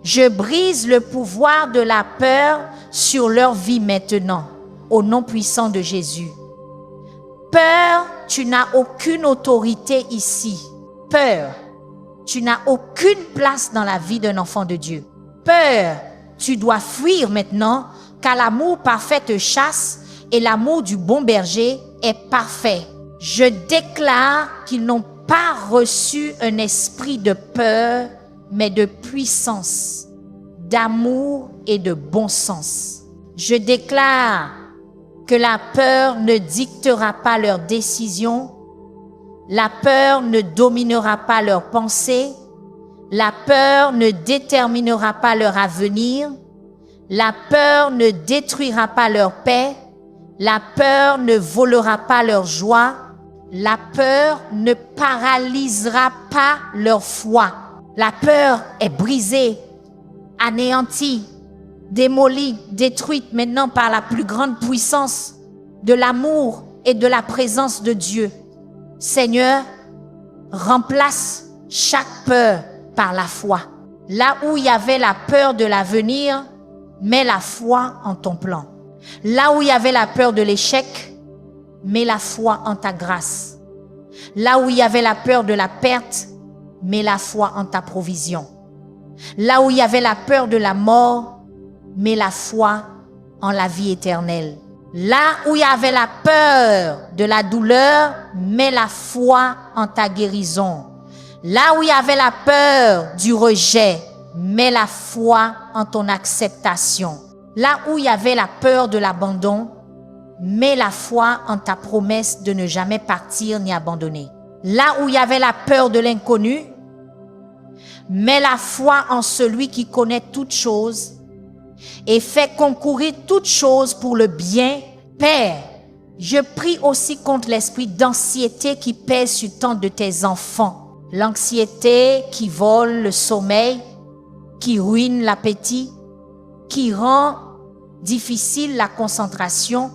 Je brise le pouvoir de la peur sur leur vie maintenant, au nom puissant de Jésus. Peur, tu n'as aucune autorité ici. Peur, tu n'as aucune place dans la vie d'un enfant de Dieu. Peur, tu dois fuir maintenant, car l'amour parfait te chasse et l'amour du bon berger est parfait. Je déclare qu'ils n'ont pas reçu un esprit de peur, mais de puissance, d'amour et de bon sens. Je déclare que la peur ne dictera pas leurs décisions, la peur ne dominera pas leurs pensées, la peur ne déterminera pas leur avenir, la peur ne détruira pas leur paix, la peur ne volera pas leur joie, la peur ne paralysera pas leur foi. La peur est brisée, anéantie, démolie, détruite maintenant par la plus grande puissance de l'amour et de la présence de Dieu. Seigneur, remplace chaque peur par la foi. Là où il y avait la peur de l'avenir, mets la foi en ton plan. Là où il y avait la peur de l'échec, mets la foi en ta grâce. Là où il y avait la peur de la perte, mets la foi en ta provision. Là où il y avait la peur de la mort, mets la foi en la vie éternelle. Là où il y avait la peur de la douleur, mets la foi en ta guérison. Là où il y avait la peur du rejet, mets la foi en ton acceptation. Là où il y avait la peur de l'abandon, mets la foi en ta promesse de ne jamais partir ni abandonner. Là où il y avait la peur de l'inconnu, mets la foi en celui qui connaît toutes choses et fait concourir toutes choses pour le bien. Père, je prie aussi contre l'esprit d'anxiété qui pèse sur tant de tes enfants. L'anxiété qui vole le sommeil, qui ruine l'appétit, qui rend difficile la concentration,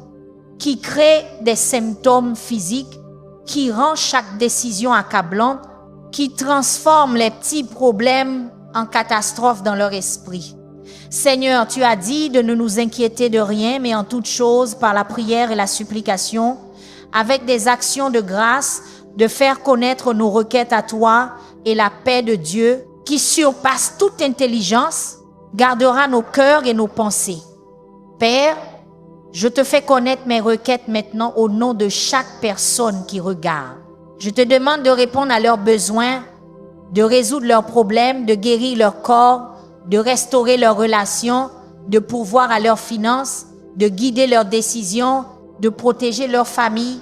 qui crée des symptômes physiques, qui rend chaque décision accablante, qui transforme les petits problèmes en catastrophes dans leur esprit. Seigneur, tu as dit de ne nous inquiéter de rien, mais en toutes choses, par la prière et la supplication, avec des actions de grâce, de faire connaître nos requêtes à toi, et la paix de Dieu, qui surpasse toute intelligence, gardera nos cœurs et nos pensées. Père, je te fais connaître mes requêtes maintenant au nom de chaque personne qui regarde. Je te demande de répondre à leurs besoins, de résoudre leurs problèmes, de guérir leur corps, de restaurer leurs relations, de pourvoir à leurs finances, de guider leurs décisions, de protéger leur famille,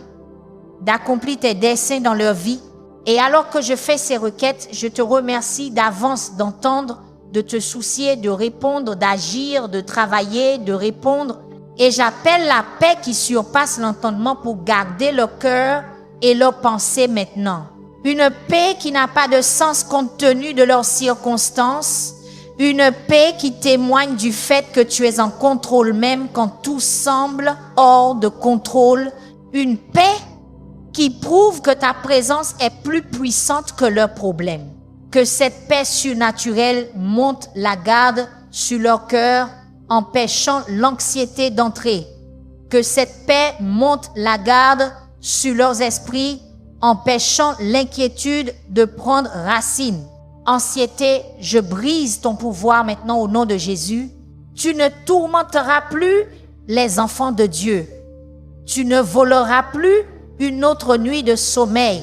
d'accomplir tes desseins dans leur vie. Et alors que je fais ces requêtes, je te remercie d'avance d'entendre, de te soucier, de répondre, d'agir, de travailler, de répondre. Et j'appelle la paix qui surpasse l'entendement pour garder leur cœur et leurs pensées maintenant. Une paix qui n'a pas de sens compte tenu de leurs circonstances. Une paix qui témoigne du fait que tu es en contrôle même quand tout semble hors de contrôle. Une paix qui prouve que ta présence est plus puissante que leurs problèmes. Que cette paix surnaturelle monte la garde sur leur cœur, empêchant l'anxiété d'entrer. Que cette paix monte la garde sur leurs esprits, empêchant l'inquiétude de prendre racine. Anxiété, je brise ton pouvoir maintenant au nom de Jésus. Tu ne tourmenteras plus les enfants de Dieu. Tu ne voleras plus une autre nuit de sommeil.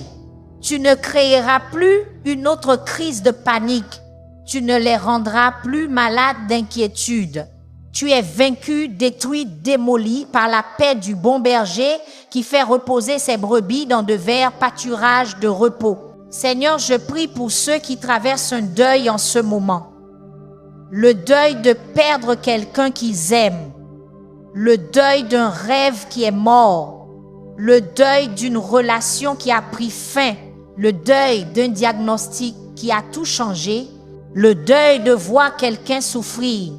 Tu ne créeras plus une autre crise de panique. Tu ne les rendras plus malades d'inquiétude. Tu es vaincu, détruit, démoli par la paix du bon berger qui fait reposer ses brebis dans de verts pâturages de repos. Seigneur, je prie pour ceux qui traversent un deuil en ce moment. Le deuil de perdre quelqu'un qu'ils aiment. Le deuil d'un rêve qui est mort. Le deuil d'une relation qui a pris fin. Le deuil d'un diagnostic qui a tout changé. Le deuil de voir quelqu'un souffrir.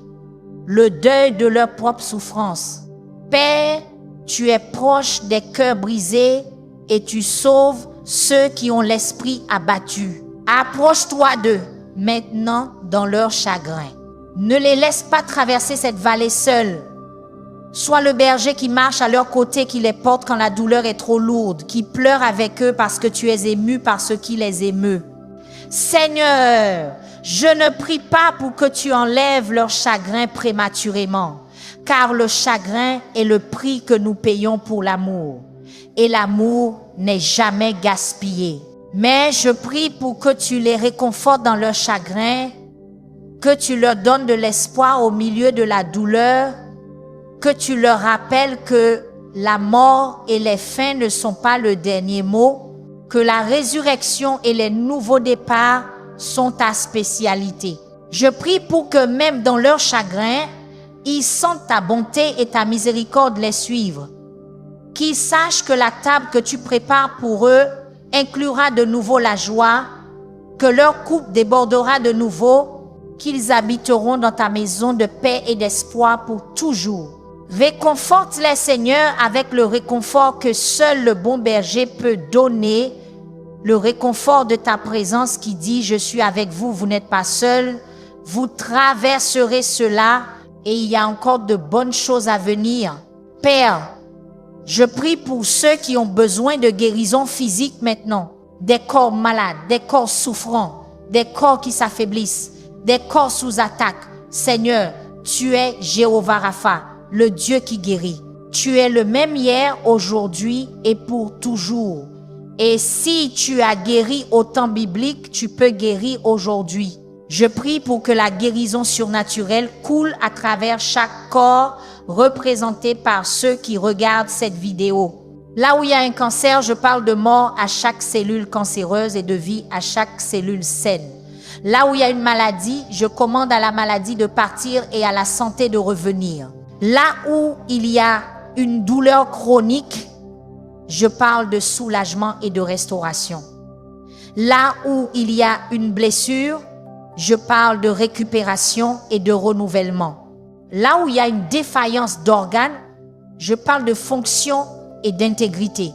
Le deuil de leur propre souffrance. Père, tu es proche des cœurs brisés et tu sauves ceux qui ont l'esprit abattu. Approche-toi d'eux maintenant dans leur chagrin. Ne les laisse pas traverser cette vallée seuls. Sois le berger qui marche à leur côté, qui les porte quand la douleur est trop lourde, qui pleure avec eux parce que tu es ému par ce qui les émeut. Seigneur, je ne prie pas pour que tu enlèves leur chagrin prématurément, car le chagrin est le prix que nous payons pour l'amour. Et l'amour n'est jamais gaspillé. Mais je prie pour que tu les réconfortes dans leur chagrin, que tu leur donnes de l'espoir au milieu de la douleur, que tu leur rappelles que la mort et les fins ne sont pas le dernier mot, que la résurrection et les nouveaux départs sont ta spécialité. Je prie pour que même dans leur chagrin, ils sentent ta bonté et ta miséricorde les suivre. Qu'ils sachent que la table que tu prépares pour eux inclura de nouveau la joie, que leur coupe débordera de nouveau, qu'ils habiteront dans ta maison de paix et d'espoir pour toujours. Réconforte-les, Seigneur, avec le réconfort que seul le bon berger peut donner, le réconfort de ta présence qui dit « Je suis avec vous, vous n'êtes pas seuls, vous traverserez cela et il y a encore de bonnes choses à venir. » Père, je prie pour ceux qui ont besoin de guérison physique maintenant, des corps malades, des corps souffrants, des corps qui s'affaiblissent, des corps sous attaque. Seigneur, tu es Jéhovah Rapha, le Dieu qui guérit. Tu es le même hier, aujourd'hui et pour toujours. Et si tu as guéri au temps biblique, tu peux guérir aujourd'hui. Je prie pour que la guérison surnaturelle coule à travers chaque corps représenté par ceux qui regardent cette vidéo. Là où il y a un cancer, je parle de mort à chaque cellule cancéreuse et de vie à chaque cellule saine. Là où il y a une maladie, je commande à la maladie de partir et à la santé de revenir. Là où il y a une douleur chronique, je parle de soulagement et de restauration. Là où il y a une blessure, je parle de récupération et de renouvellement. Là où il y a une défaillance d'organes, je parle de fonction et d'intégrité.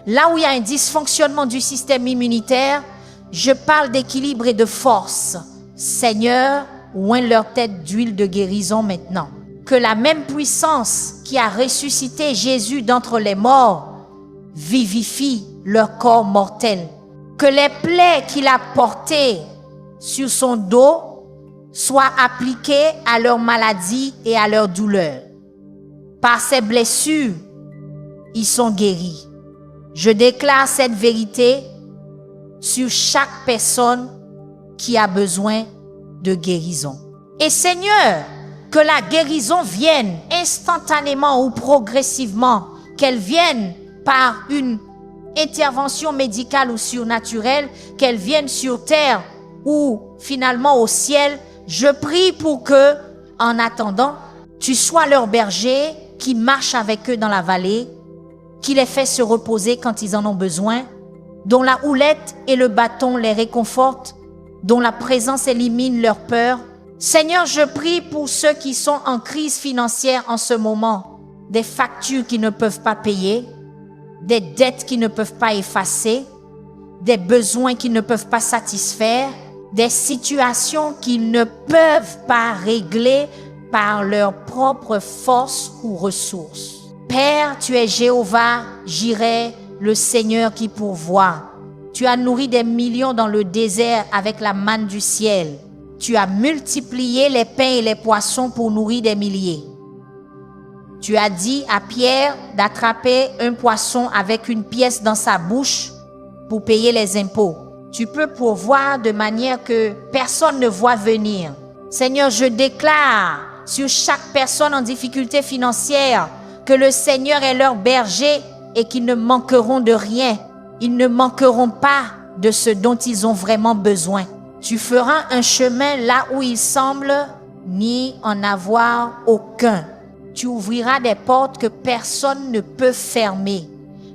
Là où il y a un dysfonctionnement du système immunitaire, je parle d'équilibre et de force. Seigneur, oins leur tête d'huile de guérison maintenant. Que la même puissance qui a ressuscité Jésus d'entre les morts vivifie leur corps mortel. Que les plaies qu'il a portées sur son dos soient appliquées à leur maladie et à leur douleur. Par ces blessures, ils sont guéris. Je déclare cette vérité sur chaque personne qui a besoin de guérison. Et Seigneur, que la guérison vienne instantanément ou progressivement, qu'elle vienne par une intervention médicale ou surnaturelle, qu'elle vienne sur terre ou finalement au ciel. Je prie pour que, en attendant, tu sois leur berger qui marche avec eux dans la vallée, qui les fait se reposer quand ils en ont besoin, dont la houlette et le bâton les réconfortent, dont la présence élimine leur peur. Seigneur, je prie pour ceux qui sont en crise financière en ce moment, des factures qui ne peuvent pas payer, des dettes qui ne peuvent pas effacer, des besoins qui ne peuvent pas satisfaire, des situations qu'ils ne peuvent pas régler par leur propre force ou ressources. Père, tu es Jéhovah, Jireh, le Seigneur qui pourvoit. Tu as nourri des millions dans le désert avec la manne du ciel. Tu as multiplié les pains et les poissons pour nourrir des milliers. Tu as dit à Pierre d'attraper un poisson avec une pièce dans sa bouche pour payer les impôts. Tu peux pourvoir de manière que personne ne voit venir. Seigneur, je déclare sur chaque personne en difficulté financière que le Seigneur est leur berger et qu'ils ne manqueront de rien. Ils ne manqueront pas de ce dont ils ont vraiment besoin. Tu feras un chemin là où il semble ni en avoir aucun. Tu ouvriras des portes que personne ne peut fermer.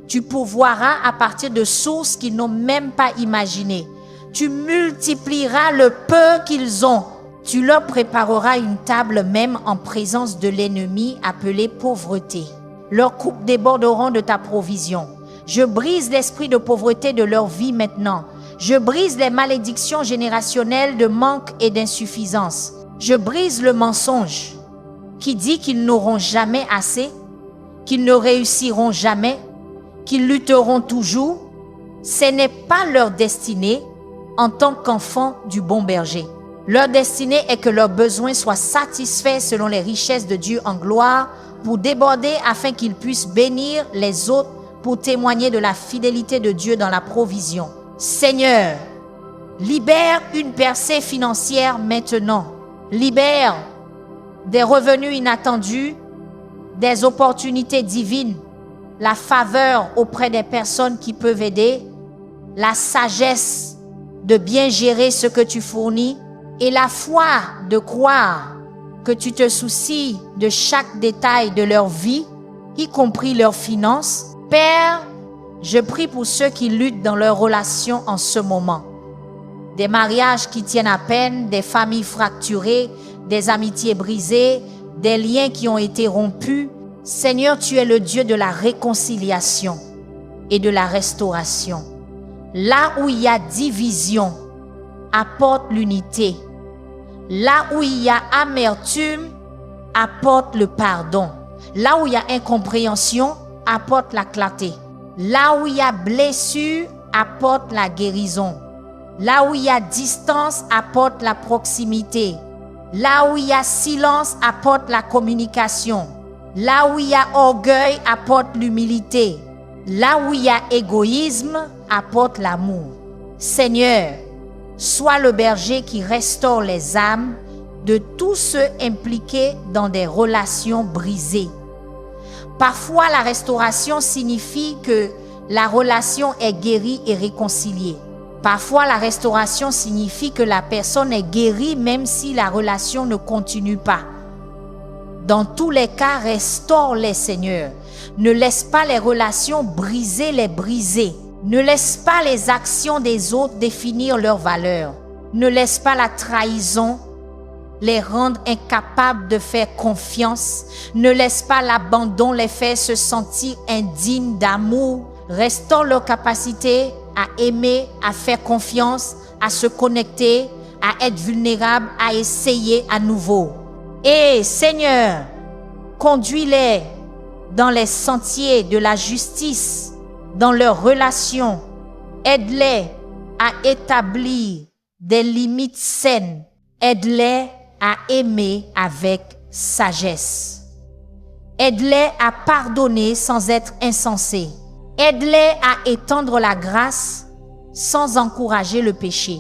Tu pourvoiras à partir de sources qu'ils n'ont même pas imaginées. Tu multiplieras le peu qu'ils ont. Tu leur prépareras une table même en présence de l'ennemi appelé pauvreté. Leurs coupes déborderont de ta provision. Je brise l'esprit de pauvreté de leur vie maintenant. Je brise les malédictions générationnelles de manque et d'insuffisance. Je brise le mensonge qui dit qu'ils n'auront jamais assez, qu'ils ne réussiront jamais, qu'ils lutteront toujours. Ce n'est pas leur destinée en tant qu'enfants du bon berger. Leur destinée est que leurs besoins soient satisfaits selon les richesses de Dieu en gloire pour déborder afin qu'ils puissent bénir les autres pour témoigner de la fidélité de Dieu dans la provision. Seigneur, libère une percée financière maintenant. Libère des revenus inattendus, des opportunités divines, la faveur auprès des personnes qui peuvent aider, la sagesse de bien gérer ce que tu fournis et la foi de croire que tu te soucies de chaque détail de leur vie, y compris leurs finances. Père, je prie pour ceux qui luttent dans leurs relations en ce moment. Des mariages qui tiennent à peine, des familles fracturées, des amitiés brisées, des liens qui ont été rompus. Seigneur, tu es le Dieu de la réconciliation et de la restauration. Là où il y a division, apporte l'unité. Là où il y a amertume, apporte le pardon. Là où il y a incompréhension, apporte la clarté. Là où il y a blessure, apporte la guérison. Là où il y a distance, apporte la proximité. Là où il y a silence, apporte la communication. Là où il y a orgueil, apporte l'humilité. Là où il y a égoïsme, apporte l'amour. Seigneur, sois le berger qui restaure les âmes de tous ceux impliqués dans des relations brisées. Parfois, la restauration signifie que la relation est guérie et réconciliée. Parfois, la restauration signifie que la personne est guérie même si la relation ne continue pas. Dans tous les cas, restaure-les, Seigneur. Ne laisse pas les relations briser les brisés. Ne laisse pas les actions des autres définir leurs valeurs. Ne laisse pas la trahison les rendre incapables de faire confiance. Ne laisse pas l'abandon les faire se sentir indignes d'amour. Restaure leur capacité à aimer, à faire confiance, à se connecter, à être vulnérable, à essayer à nouveau. Et Seigneur, conduis-les dans les sentiers de la justice, dans leurs relations. Aide-les à établir des limites saines. Aide-les à aimer avec sagesse. Aide-les à pardonner sans être insensés. Aide-les à étendre la grâce sans encourager le péché.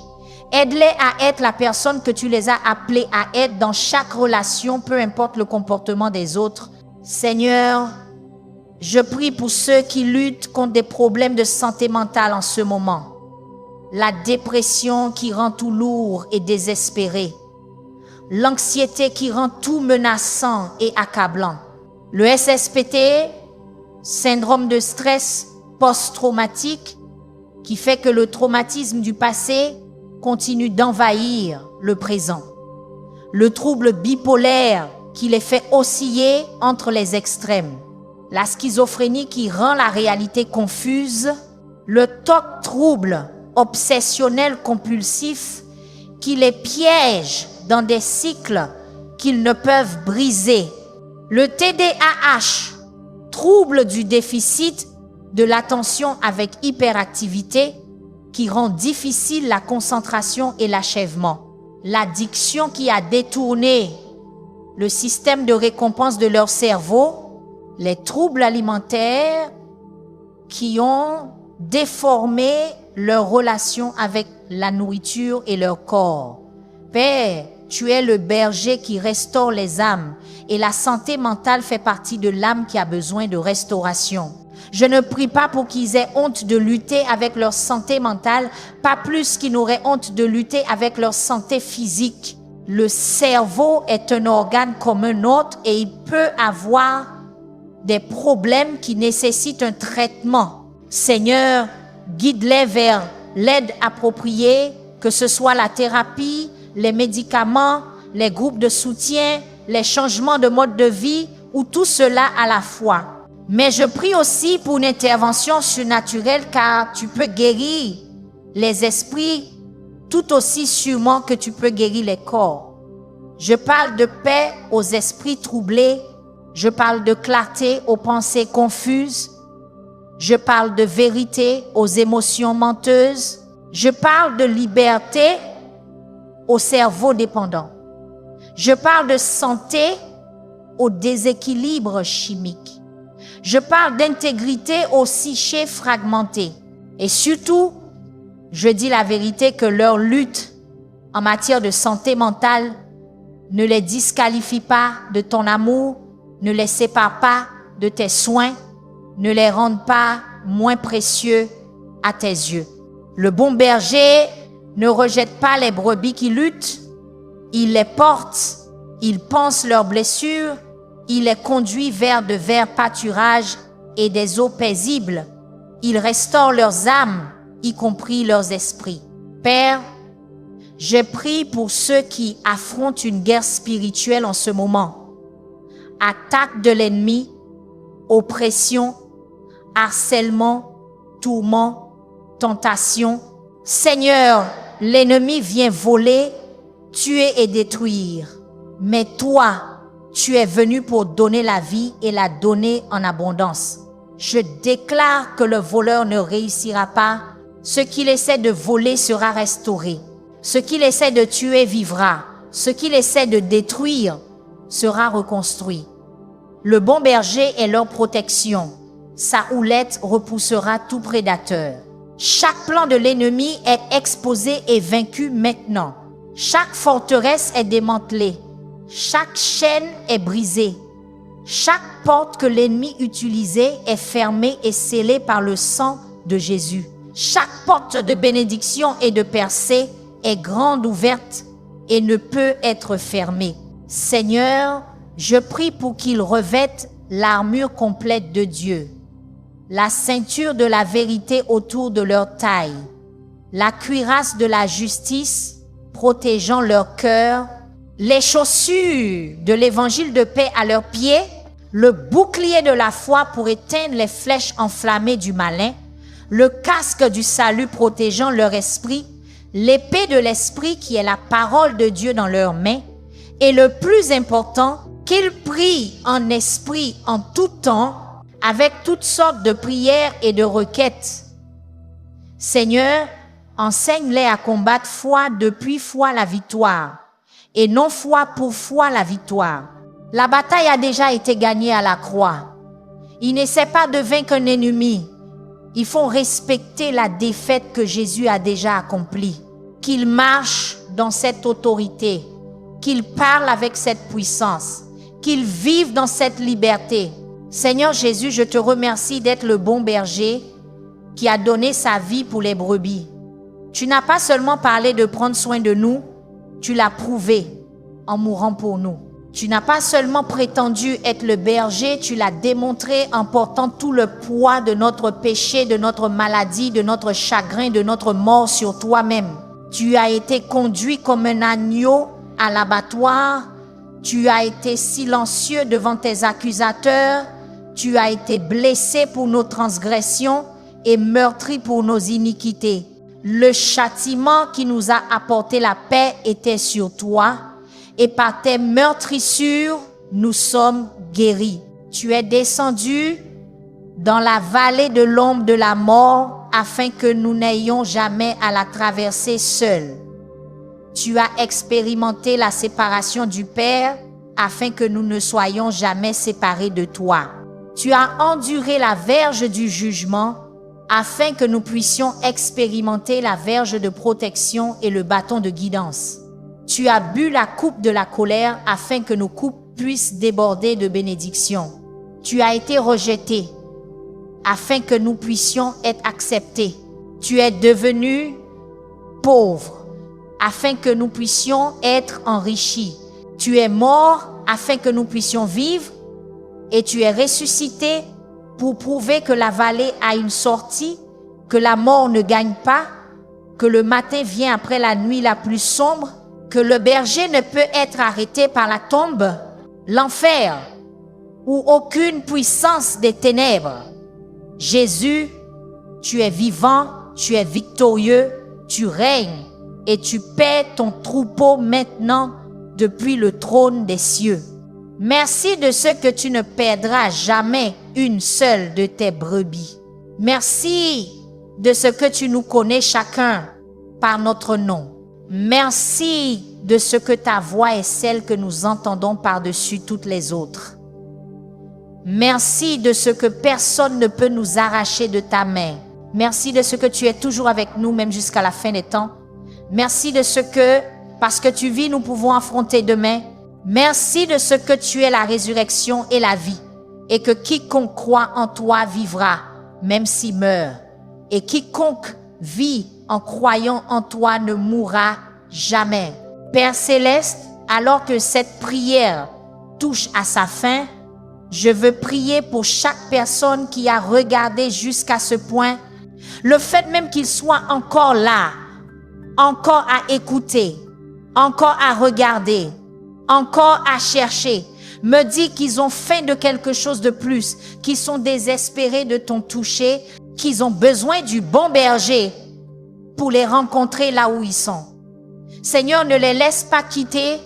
Aide-les à être la personne que tu les as appelés à être dans chaque relation, peu importe le comportement des autres. Seigneur, je prie pour ceux qui luttent contre des problèmes de santé mentale en ce moment. La dépression qui rend tout lourd et désespéré. L'anxiété qui rend tout menaçant et accablant. Le SSPT, syndrome de stress post-traumatique, qui fait que le traumatisme du passé continue d'envahir le présent. Le trouble bipolaire qui les fait osciller entre les extrêmes. La schizophrénie qui rend la réalité confuse. Le TOC trouble obsessionnel compulsif qui les piège dans des cycles qu'ils ne peuvent briser. Le TDAH, trouble du déficit de l'attention avec hyperactivité qui rend difficile la concentration et l'achèvement. L'addiction qui a détourné le système de récompense de leur cerveau. Les troubles alimentaires qui ont déformé leur relation avec la nourriture et leur corps. Père, tu es le berger qui restaure les âmes et la santé mentale fait partie de l'âme qui a besoin de restauration. Je ne prie pas pour qu'ils aient honte de lutter avec leur santé mentale, pas plus qu'ils n'auraient honte de lutter avec leur santé physique. Le cerveau est un organe comme un autre et il peut avoir des problèmes qui nécessitent un traitement. Seigneur, guide-les vers l'aide appropriée, que ce soit la thérapie, les médicaments, les groupes de soutien, les changements de mode de vie ou tout cela à la fois. Mais je prie aussi pour une intervention surnaturelle car tu peux guérir les esprits tout aussi sûrement que tu peux guérir les corps. Je parle de paix aux esprits troublés. Je parle de clarté aux pensées confuses. Je parle de vérité aux émotions menteuses. Je parle de liberté au cerveau dépendant. Je parle de santé au déséquilibre chimique. Je parle d'intégrité au psyché fragmenté. Et surtout, je dis la vérité que leur lutte en matière de santé mentale ne les disqualifie pas de ton amour, ne les sépare pas de tes soins, ne les rende pas moins précieux à tes yeux. Le bon berger ne rejette pas les brebis qui luttent, il les porte, il panse leurs blessures, il les conduit vers de verts pâturages et des eaux paisibles. Il restaure leurs âmes, y compris leurs esprits. Père, je prie pour ceux qui affrontent une guerre spirituelle en ce moment. Attaque de l'ennemi, oppression, harcèlement, tourment, tentation. Seigneur, l'ennemi vient voler, tuer et détruire. Mais toi, tu es venu pour donner la vie et la donner en abondance. Je déclare que le voleur ne réussira pas. Ce qu'il essaie de voler sera restauré. Ce qu'il essaie de tuer vivra. Ce qu'il essaie de détruire sera reconstruit. Le bon berger est leur protection. Sa houlette repoussera tout prédateur. Chaque plan de l'ennemi est exposé et vaincu maintenant. Chaque forteresse est démantelée. Chaque chaîne est brisée. Chaque porte que l'ennemi utilisait est fermée et scellée par le sang de Jésus. Chaque porte de bénédiction et de percée est grande ouverte et ne peut être fermée. Seigneur, je prie pour qu'ils revêtent l'armure complète de Dieu, la ceinture de la vérité autour de leur taille, la cuirasse de la justice protégeant leur cœur, les chaussures de l'évangile de paix à leurs pieds, le bouclier de la foi pour éteindre les flèches enflammées du malin, le casque du salut protégeant leur esprit, l'épée de l'esprit qui est la parole de Dieu dans leurs mains, et le plus important, qu'ils prient en esprit en tout temps, avec toutes sortes de prières et de requêtes. Seigneur, enseigne-les à combattre foi depuis foi la victoire, et non foi pour foi la victoire. La bataille a déjà été gagnée à la croix. Ils n'essaient pas de vaincre un ennemi. Ils font respecter la défaite que Jésus a déjà accomplie. Qu'ils marchent dans cette autorité, qu'ils parlent avec cette puissance, qu'ils vivent dans cette liberté. Seigneur Jésus, je te remercie d'être le bon berger qui a donné sa vie pour les brebis. Tu n'as pas seulement parlé de prendre soin de nous, tu l'as prouvé en mourant pour nous. Tu n'as pas seulement prétendu être le berger, tu l'as démontré en portant tout le poids de notre péché, de notre maladie, de notre chagrin, de notre mort sur toi-même. Tu as été conduit comme un agneau à l'abattoir. Tu as été silencieux devant tes accusateurs. Tu as été blessé pour nos transgressions et meurtri pour nos iniquités. Le châtiment qui nous a apporté la paix était sur toi, et par tes meurtrissures, nous sommes guéris. Tu es descendu dans la vallée de l'ombre de la mort, afin que nous n'ayons jamais à la traverser seuls. Tu as expérimenté la séparation du Père, afin que nous ne soyons jamais séparés de toi. Tu as enduré la verge du jugement, afin que nous puissions expérimenter la verge de protection et le bâton de guidance. Tu as bu la coupe de la colère, afin que nos coupes puissent déborder de bénédictions. Tu as été rejeté, afin que nous puissions être acceptés. Tu es devenu pauvre, afin que nous puissions être enrichis. Tu es mort, afin que nous puissions vivre, et tu es ressuscité pour prouver que la vallée a une sortie, que la mort ne gagne pas, que le matin vient après la nuit la plus sombre, que le berger ne peut être arrêté par la tombe, l'enfer ou aucune puissance des ténèbres. Jésus, tu es vivant, tu es victorieux, tu règnes et tu paies ton troupeau maintenant depuis le trône des cieux. Merci de ce que tu ne perdras jamais une seule de tes brebis. Merci de ce que tu nous connais chacun par notre nom. Merci de ce que ta voix est celle que nous entendons par-dessus toutes les autres. Merci de ce que personne ne peut nous arracher de ta main. Merci de ce que tu es toujours avec nous, même jusqu'à la fin des temps. Merci de ce que, parce que tu vis, nous pouvons affronter demain. Merci de ce que tu es la résurrection et la vie, et que quiconque croit en toi vivra, même s'il meurt. Et quiconque vit en croyant en toi ne mourra jamais. Père Céleste, alors que cette prière touche à sa fin, je veux prier pour chaque personne qui a regardé jusqu'à ce point. Le fait même qu'il soit encore là, encore à écouter, encore à regarder, encore à chercher, me dit qu'ils ont faim de quelque chose de plus, qu'ils sont désespérés de ton toucher, qu'ils ont besoin du bon berger pour les rencontrer là où ils sont. Seigneur, ne les laisse pas quitter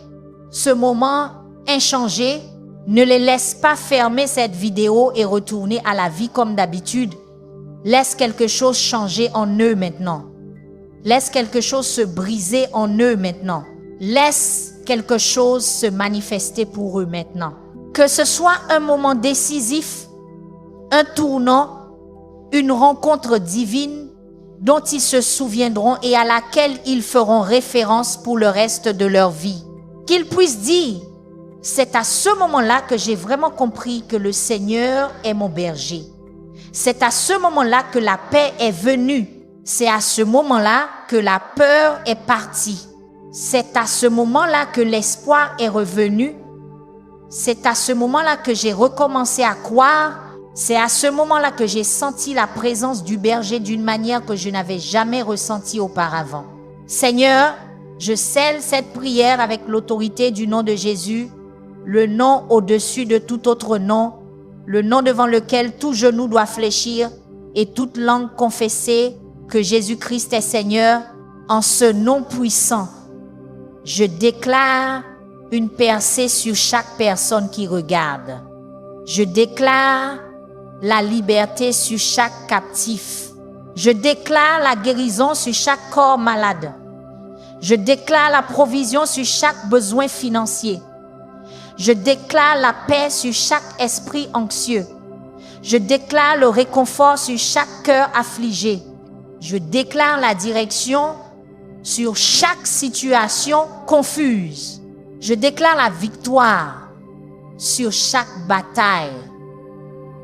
ce moment inchangé. Ne les laisse pas fermer cette vidéo et retourner à la vie comme d'habitude. Laisse quelque chose changer en eux maintenant. Laisse quelque chose se briser en eux maintenant. Laisse quelque chose se manifester pour eux maintenant. Que ce soit un moment décisif, un tournant, une rencontre divine dont ils se souviendront et à laquelle ils feront référence pour le reste de leur vie. Qu'ils puissent dire: c'est à ce moment-là que j'ai vraiment compris que le Seigneur est mon berger. C'est à ce moment-là que la paix est venue. C'est à ce moment-là que la peur est partie. C'est à ce moment-là que l'espoir est revenu. C'est à ce moment-là que j'ai recommencé à croire. C'est à ce moment-là que j'ai senti la présence du berger d'une manière que je n'avais jamais ressentie auparavant. Seigneur, je scelle cette prière avec l'autorité du nom de Jésus, le nom au-dessus de tout autre nom, le nom devant lequel tout genou doit fléchir et toute langue confesser que Jésus-Christ est Seigneur. En ce nom puissant, je déclare une percée sur chaque personne qui regarde. Je déclare la liberté sur chaque captif. Je déclare la guérison sur chaque corps malade. Je déclare la provision sur chaque besoin financier. Je déclare la paix sur chaque esprit anxieux. Je déclare le réconfort sur chaque cœur affligé. Je déclare la direction sur chaque situation confuse. Je déclare la victoire sur chaque bataille.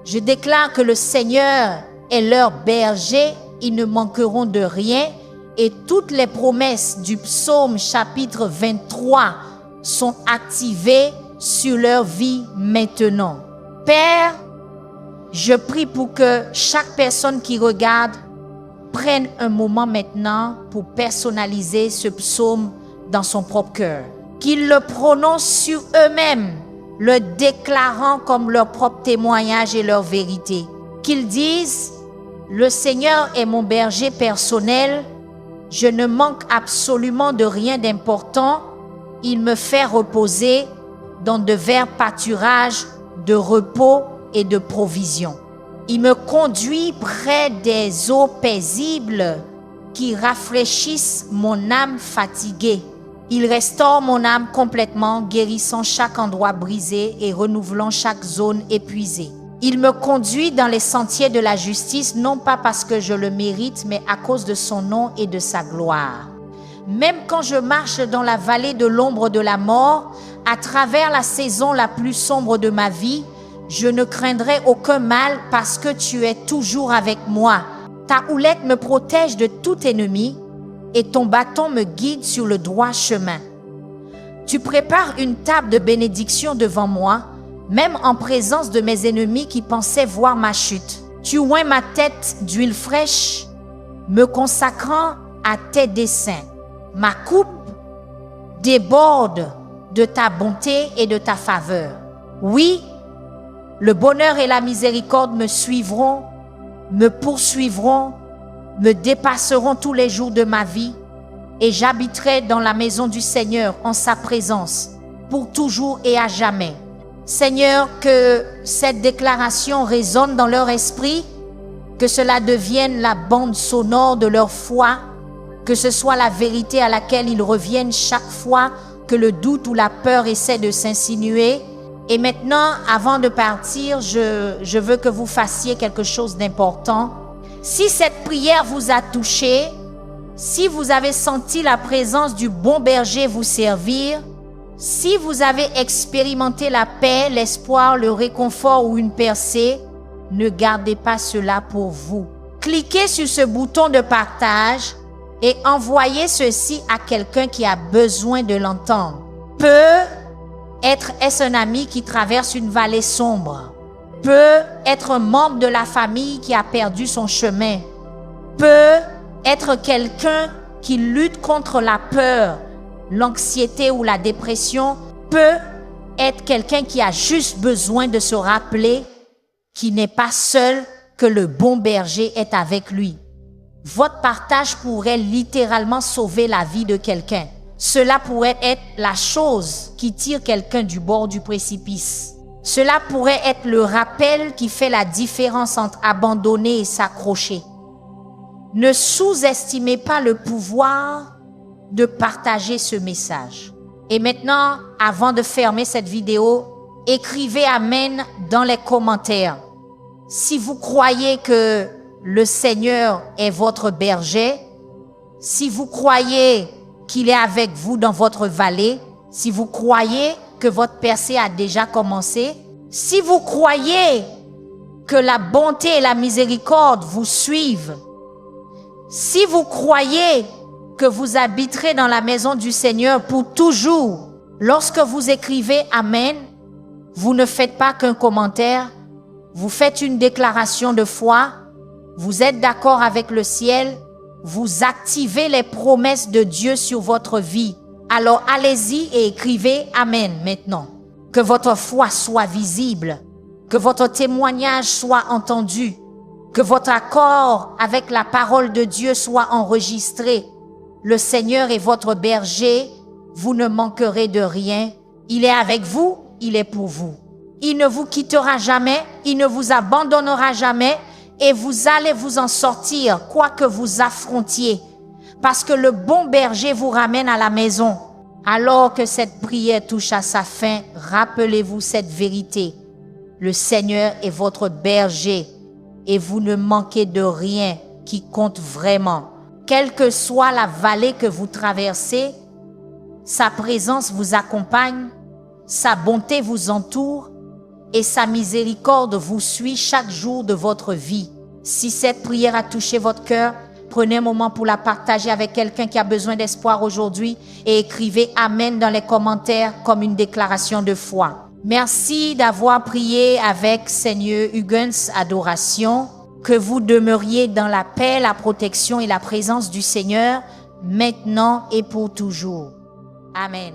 Je déclare que le Seigneur est leur berger, ils ne manqueront de rien et toutes les promesses du psaume chapitre 23 sont activées sur leur vie maintenant. Père, je prie pour que chaque personne qui regarde prenne un moment maintenant pour personnaliser ce psaume dans son propre cœur. Qu'ils le prononcent sur eux-mêmes, le déclarant comme leur propre témoignage et leur vérité. Qu'ils disent: le Seigneur est mon berger personnel, je ne manque absolument de rien d'important, il me fait reposer dans de verts pâturages de repos et de provision. Il me conduit près des eaux paisibles qui rafraîchissent mon âme fatiguée. Il restaure mon âme complètement, guérissant chaque endroit brisé et renouvelant chaque zone épuisée. Il me conduit dans les sentiers de la justice, non pas parce que je le mérite, mais à cause de son nom et de sa gloire. Même quand je marche dans la vallée de l'ombre de la mort, à travers la saison la plus sombre de ma vie, je ne craindrai aucun mal parce que tu es toujours avec moi. Ta houlette me protège de tout ennemi et ton bâton me guide sur le droit chemin. Tu prépares une table de bénédiction devant moi, même en présence de mes ennemis qui pensaient voir ma chute. Tu oins ma tête d'huile fraîche, me consacrant à tes desseins. Ma coupe déborde de ta bonté et de ta faveur. Oui, le bonheur et la miséricorde me suivront, me poursuivront, me dépasseront tous les jours de ma vie, et j'habiterai dans la maison du Seigneur en sa présence pour toujours et à jamais. Seigneur, que cette déclaration résonne dans leur esprit, que cela devienne la bande sonore de leur foi, que ce soit la vérité à laquelle ils reviennent chaque fois que le doute ou la peur essaie de s'insinuer. Et maintenant, avant de partir, je veux que vous fassiez quelque chose d'important. Si cette prière vous a touché, si vous avez senti la présence du bon berger vous servir, si vous avez expérimenté la paix, l'espoir, le réconfort ou une percée, ne gardez pas cela pour vous. Cliquez sur ce bouton de partage et envoyez ceci à quelqu'un qui a besoin de l'entendre. Est-ce un ami qui traverse une vallée sombre? Peut être un membre de la famille qui a perdu son chemin. Peut être quelqu'un qui lutte contre la peur, l'anxiété ou la dépression. Peut être quelqu'un qui a juste besoin de se rappeler qu'il n'est pas seul, que le bon berger est avec lui. Votre partage pourrait littéralement sauver la vie de quelqu'un. Cela pourrait être la chose qui tire quelqu'un du bord du précipice. Cela pourrait être le rappel qui fait la différence entre abandonner et s'accrocher. Ne sous-estimez pas le pouvoir de partager ce message. Et maintenant, avant de fermer cette vidéo, écrivez Amen dans les commentaires. Si vous croyez que le Seigneur est votre berger, si vous croyez qu'il est avec vous dans votre vallée, si vous croyez que votre percée a déjà commencé, si vous croyez que la bonté et la miséricorde vous suivent, si vous croyez que vous habiterez dans la maison du Seigneur pour toujours, lorsque vous écrivez Amen, vous ne faites pas qu'un commentaire, vous faites une déclaration de foi, vous êtes d'accord avec le ciel, vous activez les promesses de Dieu sur votre vie. Alors allez-y et écrivez Amen maintenant. Que votre foi soit visible, que votre témoignage soit entendu, que votre accord avec la parole de Dieu soit enregistré. Le Seigneur est votre berger, vous ne manquerez de rien. Il est avec vous, il est pour vous. Il ne vous quittera jamais, il ne vous abandonnera jamais et vous allez vous en sortir, quoi que vous affrontiez. Parce que le bon berger vous ramène à la maison. Alors que cette prière touche à sa fin, rappelez-vous cette vérité. Le Seigneur est votre berger et vous ne manquez de rien qui compte vraiment. Quelle que soit la vallée que vous traversez, sa présence vous accompagne, sa bonté vous entoure et sa miséricorde vous suit chaque jour de votre vie. Si cette prière a touché votre cœur, prenez un moment pour la partager avec quelqu'un qui a besoin d'espoir aujourd'hui et écrivez Amen dans les commentaires comme une déclaration de foi. Merci d'avoir prié avec Seigneur Huygens Adoration. Que vous demeuriez dans la paix, la protection et la présence du Seigneur, maintenant et pour toujours. Amen.